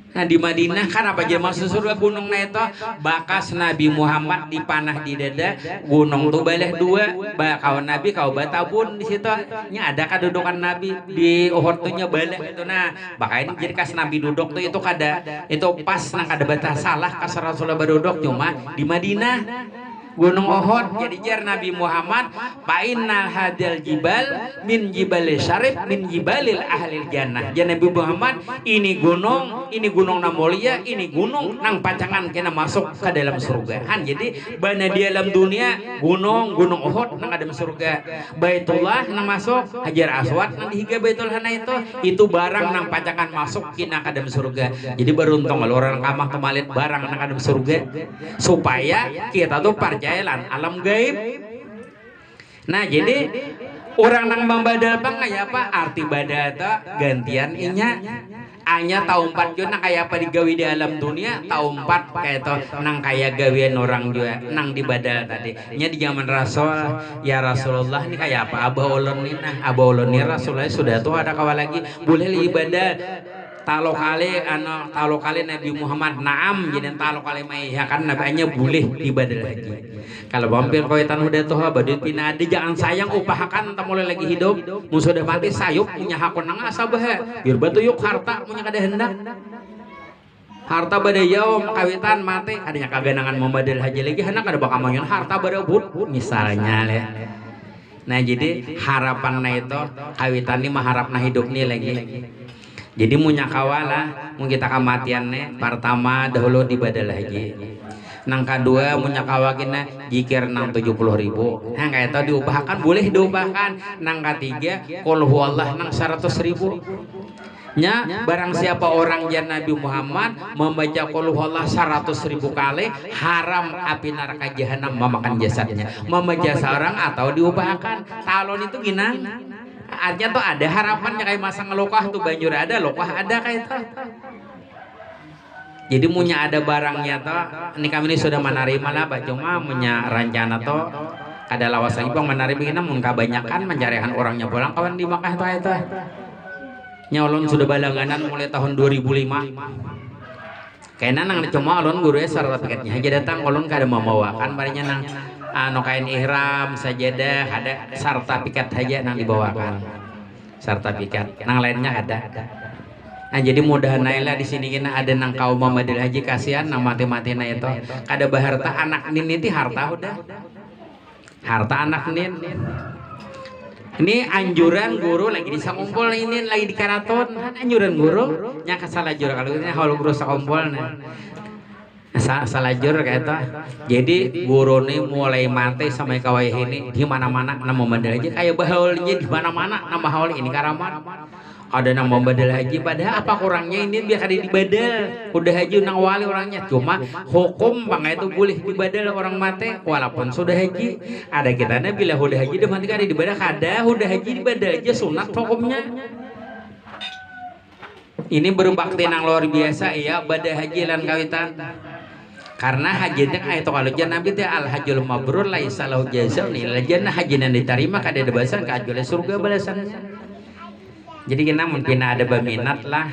nah di Madinah kan apa aja masuk surga gunung nah itu bakas Nabi Muhammad dipanah di dada gunung tuh baleh dua kawan Nabi kau batabun di situ nya ada kedudukan Nabi di Uhud tuh nya baleh itu nah bakain jadi kas Nabi duduk tuh itu kada itu pas nang kada batas salah kas Rasulullah berduduk cuma di Madinah gunung Uhud jadi jar Nabi Muhammad painal hadil jibal min jibalil syarif min jibalil ahlil jannah jadi Nabi Muhammad ini gunung namulia ini gunung nang pacangan kena masuk ke dalam surga kan jadi bana di alam dunia gunung Uhud nang ada surga Baitullah nang masuk Hajar Aswad nang dihiga Baitullah itu barang nang pacangan masuk kena ke dalam surga jadi beruntung kalau orang kamah temalit barang nang ada surga supaya kita tuh percaya alam gaib. Nah jadi orang nang membadal kayak apa arti badata gantian inya hanya tahun 4 juga nang kayak apa digawi di alam dunia tahun 4 kayak itu nang kayak gawian orang juga nang dibadal tadi nya di zaman Rasul ya Rasulullah ini kayak apa abah ulun ini Rasulullah sudah tuh ada kawal lagi boleh ibadah talo kali Nabi Muhammad naam jadi talo kali ya kan nabinya boleh ibadah lagi kalau bampir kaitan udah tuh badut pina ada jangan sayang upahakan tak mulai lagi hidup musuh udah mati sayup punya hakun nang asabah biar batu yuk harta punya kada hendak harta badai jauh kawitan mati adanya kaganangan membadal haji lagi hendak ada bakal manyan harta badai but misalnya leh nah jadi harapannya itu kawitan ini mah harapna hidup nih lagi jadi munya kawala mun kita kematiannya pertama dahulu dibadal haji nang kedua munya kawakina jikir nang 70.000 nah kayak itu diubahkan boleh diubahkan nang ketiga qul huwallah nang 100.000 nya barang siapa orang jan Nabi Muhammad membaca qul huwallah 100.000 kali haram api neraka jahanam memakan jasadnya membaca seorang atau diubahkan talon itu gina artinya tuh ada harapannya kayak masa ngelokah tuh banjur ada lokah ada kayak itu jadi munya ada barangnya tuh ini kami ini sudah menerima lah cuma punya rencana tuh ada lawas lagi bang menarik begini mun kebanyakan mencarikan orangnya pulang kawan di Makkah tuh itu nyolong sudah balanganan mulai tahun 2005 kayaknya nang cuma ulun guru sertifikatnya aja datang ulun kada membawakan barinya nang kain ihram sajadah ada sertifikat aja nang dibawakan sertifikat nang lainnya ada Nah jadi mudahan naila di sini kena ada nang kaum badal haji kasihan nang mati-mati na itu kada baharta anak nin itu harta udah harta anak nin. Ini anjuran guru lagi di sakumpul ini lagi di karaton anjuran guru nya kasalajur kalau ini haul guru sakumpul salajur kayak itu. Jadi guru ini mulai mati sampai kawai ini di mana-mana nama badal haji kayak bahaul di mana-mana nama haul ini karaman. Ada nang membadal haji padahal apa kurangnya ini biar kada dibadal udah haji nang wali orangnya cuma hukum bang itu boleh dibadal orang mati walaupun sudah haji ada kitanya bila udah haji udah mati kada dibadal kada udah haji dibadal aja sunat hukumnya. Ini berbakti nang luar biasa ya badal haji lan kawitan karena hajinya kayak itu kalau jangan nabi al hajjul mabrur laisa lahu jazaa'un illa jannah haji nan diterima kada ada balasan kecuali surga balasannya. Jadi kita mungkin ada berminat lah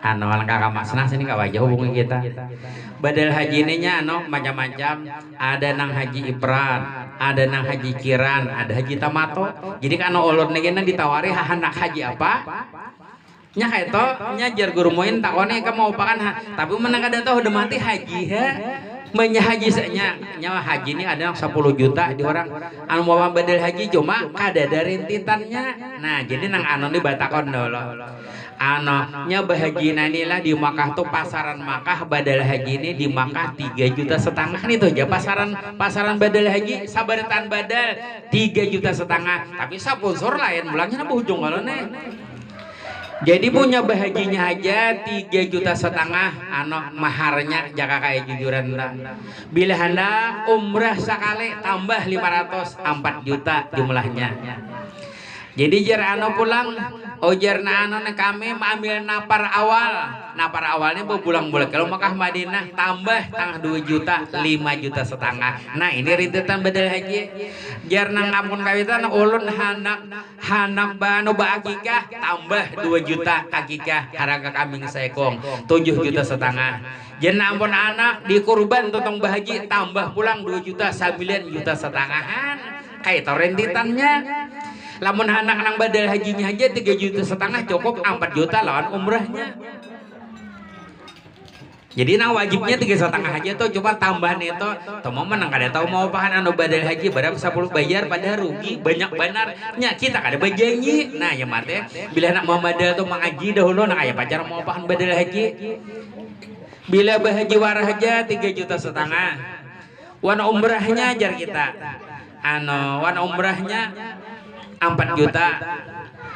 anu kakak masnah sini kak wajah hubungi kita badal haji ininya anu macam-macam ada nang haji ifrad ada nang haji kiran ada haji tamato jadi kan ulun negena ditawari anak haji apa nya kayak to nya jar guru moin takone ka mau pakan tapi menang kada tahu udah mati haji ha banyak haji nya haji ini ada 10 juta di orang anu mau badal haji cuma kada ada rintitannya. Nah jadi nang anu di batakon dulu anu nya bahajina inilah di Makkah tuh pasaran Makkah badal haji ini di Makkah 3,5 juta nih tuh aja pasaran badal haji sabaratan badal 3,5 juta tapi sponsor lain mulanya napa ujung kalau nih. Jadi punya bahaginya aja 3,5 juta anu maharnya jaka kayak jujuran bila hendak umrah sekali tambah 500 4 juta jumlahnya. Jadi jar anu pulang ujar anu kami ambil napar awalnya berbulan-bulan kalau Makkah Madinah tambah tangah 2 juta 5,5 juta. Nah ini rintitan badal haji jar nang ampun kawitan ulun hanak banu akikah tambah 2 juta akikah harga kambing sekong 7,5 juta. Jar ampun anak dikurban tutong bahaji tambah pulang 2 juta 9,5 juta kayak itu rintitannya. Lamun anak nang badal hajinya aja 3,5 juta cukup 4 juta lawan umrahnya. Jadi nang wajibnya 3,5 aja tuh cuma tambahan itu mau menang kada tahu mau pahan anu badal haji berapa 10 bayar pada rugi banyak benarnya kita kada berjanji. Nah ya mate bila nak mau badal tuh mengaji dahulu nak aya pacar mau pahan badal haji bila bahaji warah aja 3,5 juta wan umrahnya jar kita wan umrahnya 4 juta.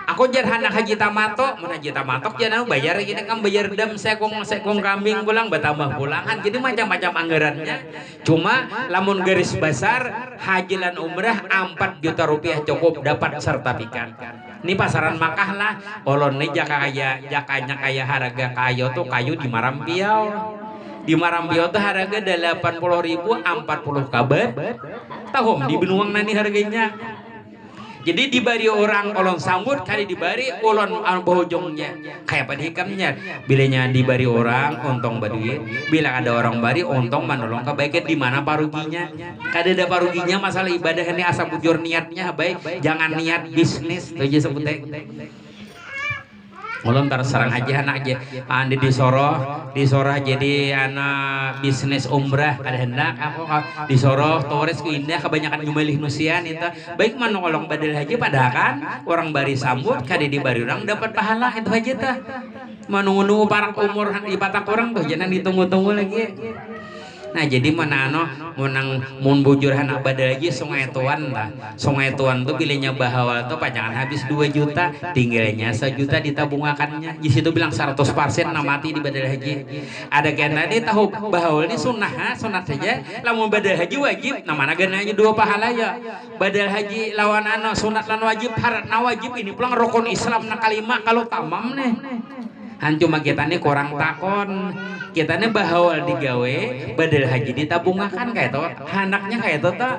Aku jar anak haji tamato, mana haji tamatok jangan bayar gini kan bayar dam sekong kambing pulang bertambah pulangan. Jadi macam-macam anggarannya. Cuma lamun garis besar haji lan umrah 4 juta rupiah cukup dapat sertifikat. Ini pasaran Makkah lah. Olon nih jakanya kaya harga kayu tuh kayu di Marampiau. Di Marampiau tuh harga 80.000 40 kabar. Tahu di Benuang nani harganya. Jadi dibari orang olon sambut kali dibari olon bohojongnya kayak pada hikamnya bilanya dibari orang untung baduit bila ada orang bari untung menolong kebaikan di mana paruginya kada ada paruginya masalah ibadah ini asal bujur niatnya baik jangan niat bisnis itu aja sebutnya ulun terserang aja anak aja andi disoroh jadi anak bisnis umrah kada hendak aku disoroh turis ku indah kebanyakan nyumelih nusian itu baik mana kolong badal haji padahal kan orang bari sambut kada dibari orang dapat pahala itu aja tah menunggu para umur di patak orang tuh jangan ditunggu-tunggu lagi. Nah jadi mana menang bujur anak badal haji sungai tuan tuh bilenya bahawal tuh pajangan habis 2 juta tinggalnya 1 juta ditabungakannya di situ bilang 100% nah mati di badal haji ada kena dia tahu bahawal ini sunat saja lamun badal haji wajib nah mana gananya 2 pahala ya badal haji lawan sunat lan wajib harat na wajib ini pulang rukun Islam na kalima kalau tamam nih cuma kita nih kurang takon kita nih bahawal digawe badal haji ditabungakan kayak itu anaknya kayak itu tak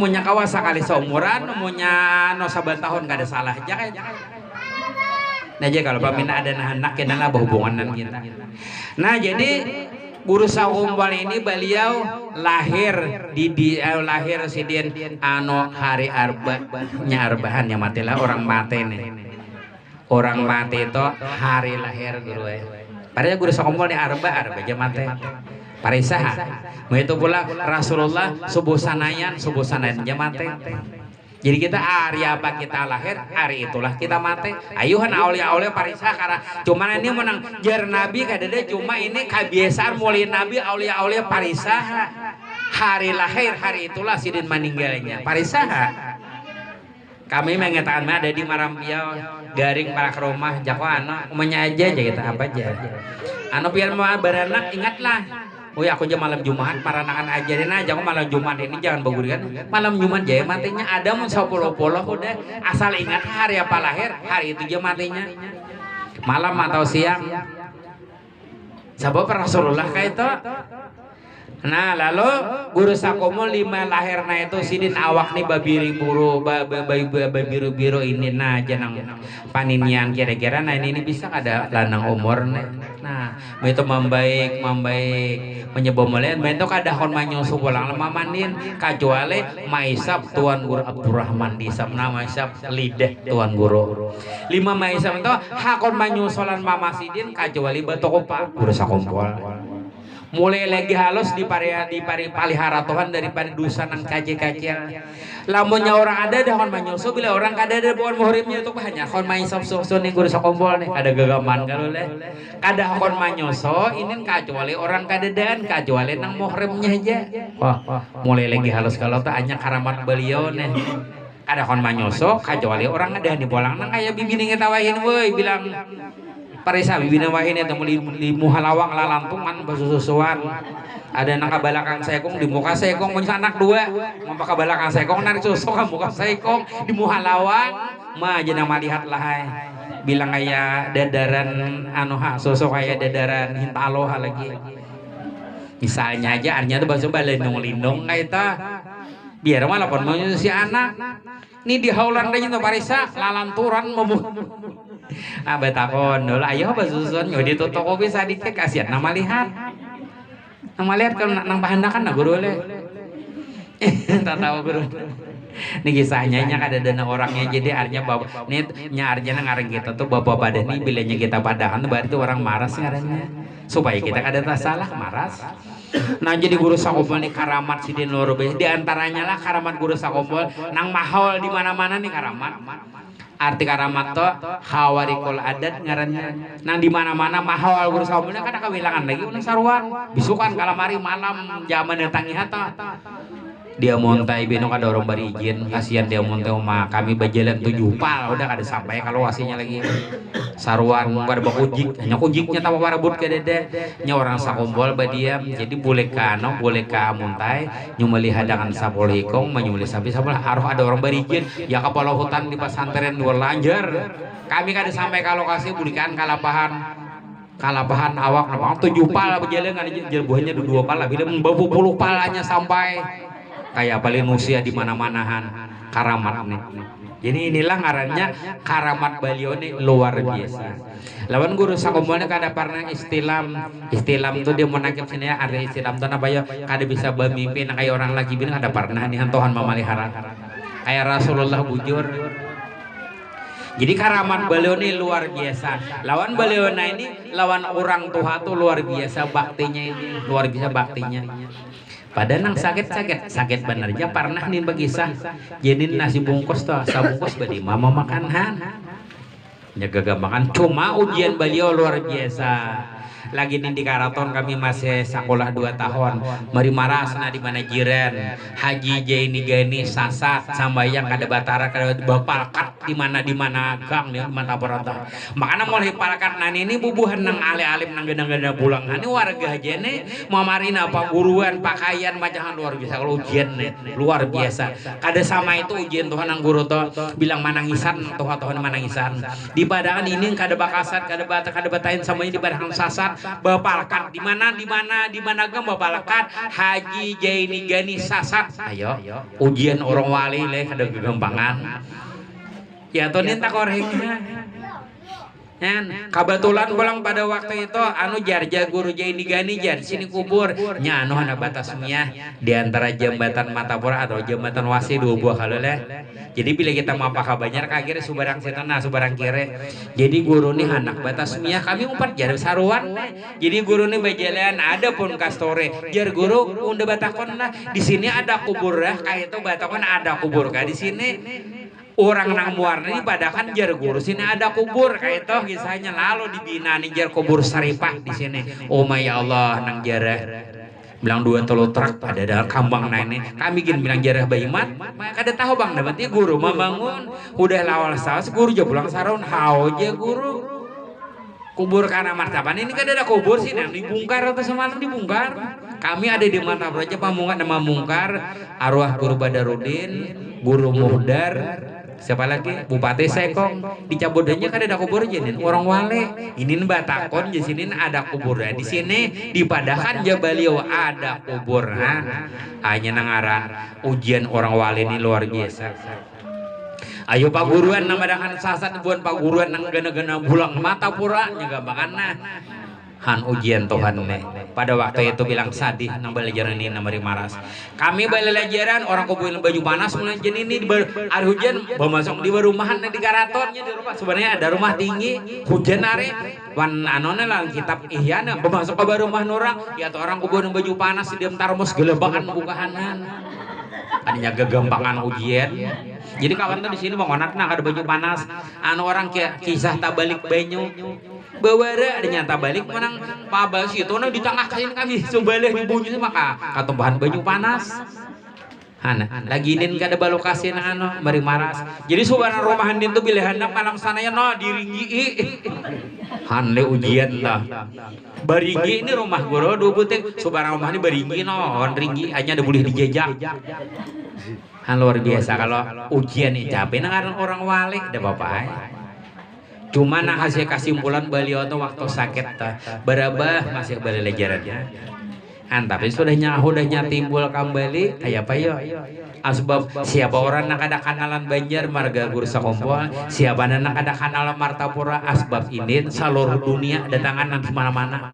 munya kawasa kali seumuran munya saban tahun gak ada salah aja kayak nah aja kalau pamina ada anak kita lah berhubungan kita. Nah jadi guru saumbal ini beliau lahir lahir sidin hari arbahan matilah orang mati nih orang mati itu hari lahir guru padahal guru sakompol nih arba aja mati parisaha begitu pula Rasulullah subuh sanayan mati. Jadi kita hari apa kita lahir, hari itulah kita mati. Ayuhan aulia parisah karena cuman ini menang jar Nabi kadede cuma ini kebiasaan mulai Nabi aulia parisah. Hari lahir hari itulah sidin meninggalnya parisah. Kami mengatakan ada di Marampiau garing para ke rumah Jakwana umumnya aja kita apa aja. Anu biar mau beranak ingatlah. Oh ya aku aja malam Jumat maranakan ajarin aja aku malam Jumat ini jangan bagus kan malam Jumat jaya matinya ada mun 10 udah asal ingat hari apa lahir hari itu aja matinya malam atau siang sabab Rasulullah kayak itu. Nah lalu guru sakomo 5 lahirna itu sidin awak nih babiri buru biru ini nah janang paninian kira-kira nah ini bisa ada lanang umur nih. Nah itu membaik menyebab mulai bentuk ada kon manyoso pulang lemah mandin kecuali maisab tuan guru Abdurrahman disab nama maisab lidah tuan guru 5 maisab itu hakon manyosolan mama sidin kecuali batu pak guru sakompol mulai lagi halus di palihara Tuhan daripada dosa nang kacil-kacil. Lamunnya orang ada dah kon manyoso bila orang kada ada bukan muhrimnya itu hanya kon main sop-sop nih guru sakompol nih ada gagaman kalau leh kada kon manyoso ini kecuali orang kadadaan kecuali nang muhrimnya aja. Wah mulai lagi halus kalau tak hanya karamat beliau nih ada kon manyoso kecuali orang ada di bolang nang kayak bibi nih ngetawain woi bilang parisa bibina wahin itu di muhalawang lalantungan basususuan ada nang kabalakang sekong di muka sekong punya anak 2 mau kabalakang sekong narik susu ke muka sekong di muhalawang mah aja nama lihat lah bilang kayak dadaran anu susu kayak dadaran hintaloha lagi misalnya aja artinya tuh bahasa lindung kayak itu biar malah pun mau si anak ini di haulan aja tuh parisa lalanturan mau betakon dulu ayo basusun yo ditutup bisa dikit kasihan nama lihat kalau nang bahandakan nah guru le tak tahu guru ini kisahnya kada dana orangnya jadi artinya bapak ini artinya ngareng kita tuh bapak badan ini bilanya kita padahan berarti orang maras ngarengnya supaya kita kada tak salah maras. Nah jadi guru sakompol nih karamat sidin luar biasa diantaranya lah karamat guru sakompol nang mahal di mana-mana nih karamat. Arti karamat tuh hawarikul adat ngarannya nang di mana-mana mahal guru sakompolnya kada kawilangan lagi ulah saruan bisukan kalamari malam zaman datangi hata dia montai beno kada orang bari izin kasihan dia montai oma kami berjalan 7 pal udah kada sampai kalau wasinya lagi saruan kada bakujik hanya kujiknya tanpa parabut ke dede nya orang sakompol badiam jadi boleh kano boleh ka montai nyumeli hadangan sapol hikong menyumeli sapi sapol harus ada orang bari izin ya kapal hutan di pesantren dua lanjar kami kada sampai ke lokasi bulikan kalabahan awak napang 7 pal berjalan ada jerbuhannya 2 pal bila membawa 10 palanya sampai kayak paling usia di mana-manahan karamat nih. Jadi inilah ngarannya karamat beliau nih luar biasa. Lawan guru sakompolnya kada pernah istilam tuh dia menangkap sini ya ada istilam tuh apa ya kada bisa bermimpi kayak orang lagi bilang kada pernah nih Tuhan memelihara kayak Rasulullah bujur. Jadi karamat beliau ini luar biasa. Lawan beliau ini lawan orang tua tuh luar biasa baktinya ini luar biasa baktinya. Pada nang sakit benernya pernah nih begisah jadi nasi bungkus tuh sabungkus badi mama makan jaga makan cuma ujian beliau luar biasa lagi di Karaton kami masih sekolah 2 tahun mari marasna di mana jiran Haji Jaini Gani Sasak sambayang kada batara kada bapalkat di mana gang di mana perantau makanya mulai palakat nani ini bubuhan nang alim nang gena pulang ini warga aja nih mamarina apa guruan pakaian macahan luar biasa kalau ujian nih luar biasa kada sama itu ujian Tuhan nang guru tuh bilang manangisan Tuhan manangisan di padangan ini kada bakasat kada batain samanya di padangan sasat bapalkat di mana gam bapalkat Haji Jaini Gani Sasat ayo ujian orang wali leh ada kegampangan ya tuh ninta korengnya Kebetulan pulang pada waktu itu anu jarja guru Jaini Gani jar sini kubur nya anu hana batas miah di antara jembatan Matapura atau jembatan Wasi dua buah kaleulah. Jadi bila kita mau pakai banyak kagir subarang setana subarang kire. Jadi guru nih anak batas miah kami umpat jar saruan. Jadi guru nih bajalan ada pun kastore jar guru unda batakon lah di sini ada kubur lah kayak itu batakon ada kubur kah di sini. Orang nang muarna ini pada kan jar guru sini ada kubur kayak itu kisahnya lalu dibina nih jar kubur Saripah di sini. Oh my Allah nang jarah bilang 2 telu truk ada dalam kambang nane kami gin bilang jarah bayimat kada tahu bang dapat guru membangun udah lawal saus guru aja pulang sarun hau aja guru kubur karena martaban ini kada ada kubur sih nang dibongkar atau semalam dibongkar kami ada di Matapura aja pamungkas nama mungkar arwah guru Badarudin guru Muhdar siapa lagi Bupati Sekong dicabudannya kan ada kubur jenin orang wale ini batakon di sini ada kuburnya di sini di Padahan Jabaliau ada kubur hanya nangaran ujian orang wale ini luar biasa. Ayo Pak Guruan nama dahan sasat buan Pak Guruan nang gana-gana bulang Matapura nya gampangan han ujian Tuhan nih pada waktu itu bilang sadih nang belajaran ini nama maras kami belajaran orang kubuin baju panas mulai jen ini di hari hujan masuk di rumahan di karatonnya di rumah sebenarnya ada rumah tinggi hujan hari wan anone lah kitab ihyana masuk ke rumah orang ya tuh orang kubuin baju panas di diam tarmos gelebakan bukahanan adanya gagampangan ujian. Jadi kawan tuh di sini bangonat nah ada baju panas anu orang kisah tabalik banyu bawara ada nyata balik menang pabal situ nah di tengah kain kami subalik dibunyi maka katumbahan baju panas hana lagi nin kada balokasi na anu mari maras jadi subana rumahan din tuh bilih hendak malam sananya no diringgi hanle ujian lah baringgi ini rumah guru dua butik subana rumah ini baringgi no ringgi hanya ada boleh dijejak luar biasa kalau ujian ini capek nah orang wali ada bapak cuma nah hasil kesimpulan beliau tuh waktu sakit berabah masih belajarannya tapi sudahnya timbul kembali kayak apa ya asbab siapa orang nak ada kanalan Banjar marga guru sakompol siapa nak ada kanalan Martapura asbab ini seluruh dunia datangan nanti mana-mana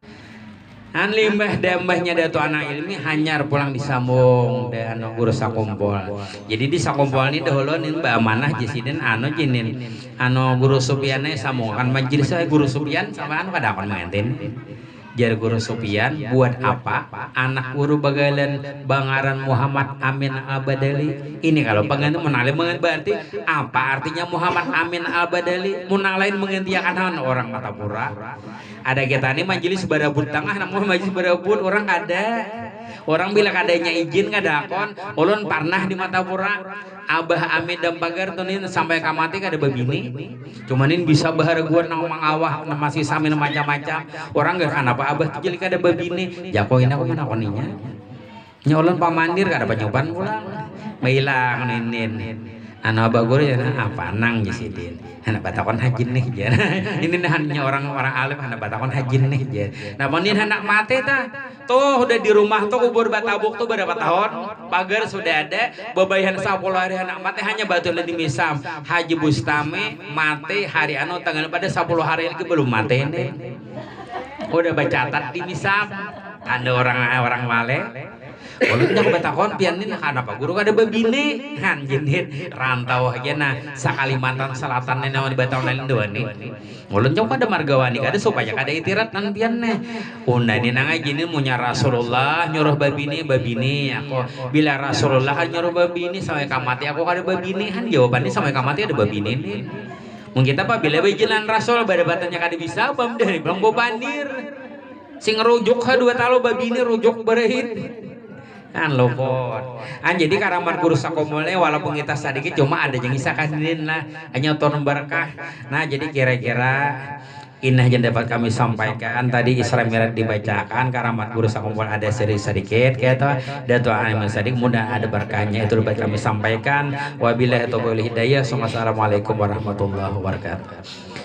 limbah dambahnya datu anak ilmi hanyar pulang disambung dan guru sakompol jadi di sakompol ini dahulu nih mbak amanah jesiden anu jinin anu guru Supiannya sambungkan majelis saya guru Supian sama anu kada akan mengantin jar guru Supian buat apa anak guru bagalan Bangaran Muhammad Amin Al-Badali ini kalau pengen menalin berarti apa artinya Muhammad Amin Al-Badali munalain mengentiakan orang Matapura ada kita nih majelis barabut tengah namun majelis barabut orang kada orang bila kadanya izin kada akon ulun pernah di Matapura Abah Amin dan Pagar tunin sampai kamati kada babini cuman ini bisa baharaguan nang mangawah masih samin macam-macam orang gak kenapa Abah tuh jadi kada babini jakoin aku mana koninya nyolon pamandir kada panyoban pulang mailang ninin anu Abah guru ya apa nang jisidin anak batakon hajin nih jar ini hanya orang-orang alim anak batakon hajin nih jar nah panin anak mati tuh udah di rumah tuh kubur Batabuk tuh berapa tahun pagar sudah ada bebayan 10 hari anak mati hanya batu di misam Haji Bustami mati hari anu tanggal pada 10 hari lagi belum mati nih udah bacatat di misam ada orang male Walau nya batakon pianin kenapa guru kada babine han jenit rantau aja nah sakalimantan selatan naon di Bataon lain dua nih ulun jauh kada margawani kada supaya kada itirat nan pianne unda ini nang ajinin munya Rasulullah nyuruh babine aku bila Rasulullah kan nyuruh babine sampai kamati aku kada babine han jawabannya sampai kamati ada babine nih mungkin apa bila bajilan Rasul pada batanya kada bisa bam dari bang bobanir sing rujuk ha 2 talo babine rujuk berehit lopot jadi karamar guru sakomolnya walaupun kita sedikit cuma ada yang bisa kasihin lah hanya ton berkah nah jadi kira-kira ini yang dapat kami sampaikan tadi Isra Mi'raj dibacakan karamar guru sakomol ada sedikit kayak datu alim sadik mudah ada berkahnya itu dapat kami sampaikan wabillahi taufiq wal hidayah. Assalamualaikum warahmatullahi wabarakatuh.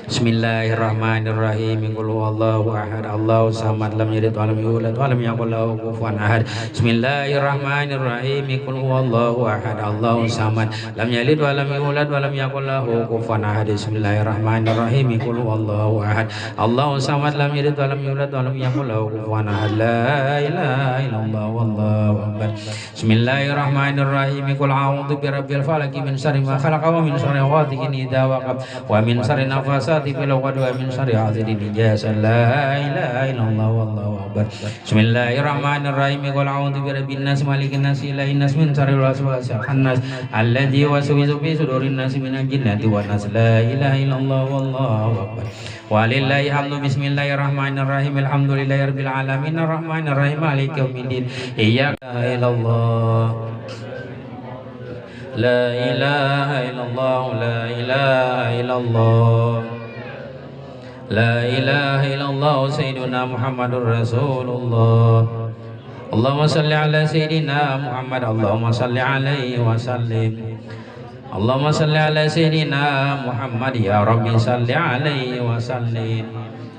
Bismillahirrahmanirrahim. Qul huwallahu ahad, Allahu samad, lam yalid wa lam yulad wa lam yakul lahu kufuwan ahad. Bismillahirrahmanirrahim. Qul huwallahu ahad, Allahu samad, lam yalid wa lam yulad wa lam yakul lahu kufuwan ahad. Bismillahirrahmanirrahim. Qul huwallahu ahad, Allahu samad, lam yalid wa lam yulad wa lam yakul lahu kufuwan ahad. La ilaha illallah wallahu akbar. Bismillahirrahmanirrahim. Qul a'udzu birabbil falaq min syarri ma khalaq wa min syarri ghasiqin idza waqab wa min syarri nafasati fil 'uqad wa min syarri hasidin idza hasad. La ilaha illallah wallahu akbar. Bismillahirrahmanirrahim. Qul a'udzu birabbin nas malikin nas ilahin nas min syarril waswasil khannas alladzi yuwaswisu fi sudurin nas minal jinnati wan nas. La ilaha illallah wallahu akbar. Walillahi hamdu. Bismillahirrahmanirrahim. Alhamdulillahirabbil alamin arrahmanirrahim maliki yaumiddin. Iyyaka illallah. La ilaha illallah. La ilaha illallah. La ilaha illallah sayyiduna Muhammadur Rasulullah. Allahumma salli ala sayyidina Muhammad. Allahumma salli alaihi wa sallim. Allahumma salli ala sayyidina Muhammad. Ya Rabbi salli alaihi wa sallim.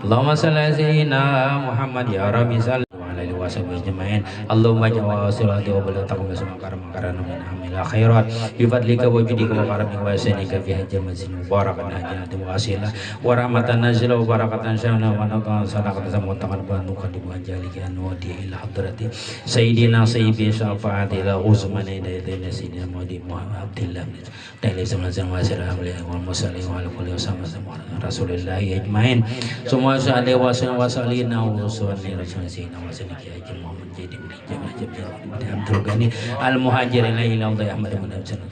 Allahumma salli ala sayyidina Muhammad. Ya Rabbi salli alaihi wa sallim ajma'in. Allahumma ja'al salati wa balatakum bisma karam min amila khairat bi fadlika wa judika wa karamika wa ihsanika fi hajjal mazin mubarakan hajjatan wa asilah wa rahmatan nazila wa barakatan syana wa naqan sadaqatan samutaqan wa nuqaddim wa jalika wa di ila hadrati sayyidina sayyidi syafa'ati la uzmani dayyidina sayyidina Muhammad Abdillah Dalil Samazan wa salam alaihi wa musalli wa ala kulli wa Rasulullah ajmain. Semua salih wa sallina wa salli rasulina wa salli haji Muhammad jadi Abdul Ghani al muhajirin ila Allah Ahmad bin Abdul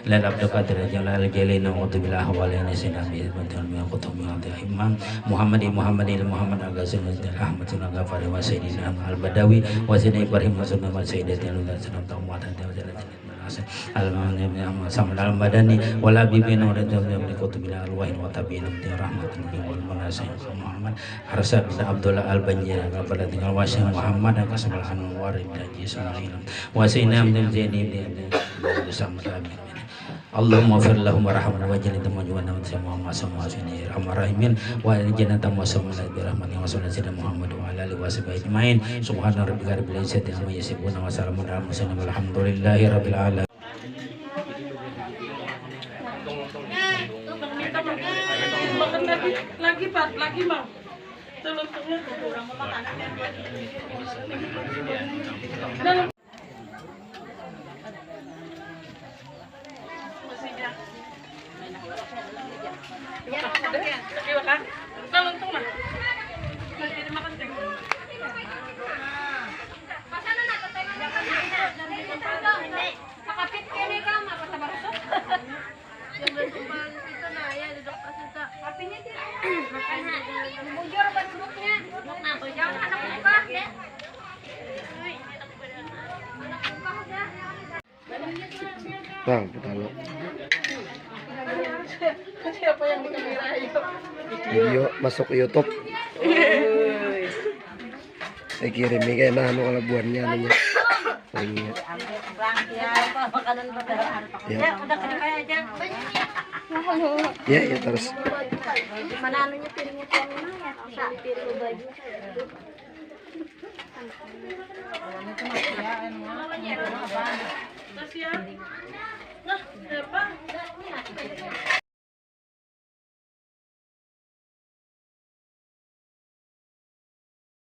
la abdul qadir jalal jalina wa billah wa la nasina bi min qutum imam Muhammad Muhammad agasin Ahmad bin Ghafari wa sayyidina al badawi wa sayyidina Ibrahim wa sayyidina sayyidatina al madani wala bibina wa kutubina alwahin wa tabiin rahmatan wal manasih Muhammad Harsad bin Abdullah al Banjir kepada tinggal wasya Muhammad dan kesalahan warid dan jismani wa sayyidina bin Zaini bersama amin. Allahumma fir lahum warhamhum wa jannatan majwana wa Muhammad sallallahu alaihi rahimin wa jannatan masamala bi rahmatin wa sallallahu Muhammad wa ala alihi wa sahbihi ajmain. Subhana rabbika rabbil izzati amma yasifun wa salamun alal mursalin walhamdulillahi rabbil alamin. Lagi Pak, lagi Bang. Telur-telur dalam Bang, pertama siapa yang di kamera itu? video masuk ke YouTube. Saya kirim nih kayak nah kalau buannya nih. Ingat. Ya. Ya, ya terus. Mana anunya piringnya piringnya ya? Piring baju. Kasihan. Nah, siapa?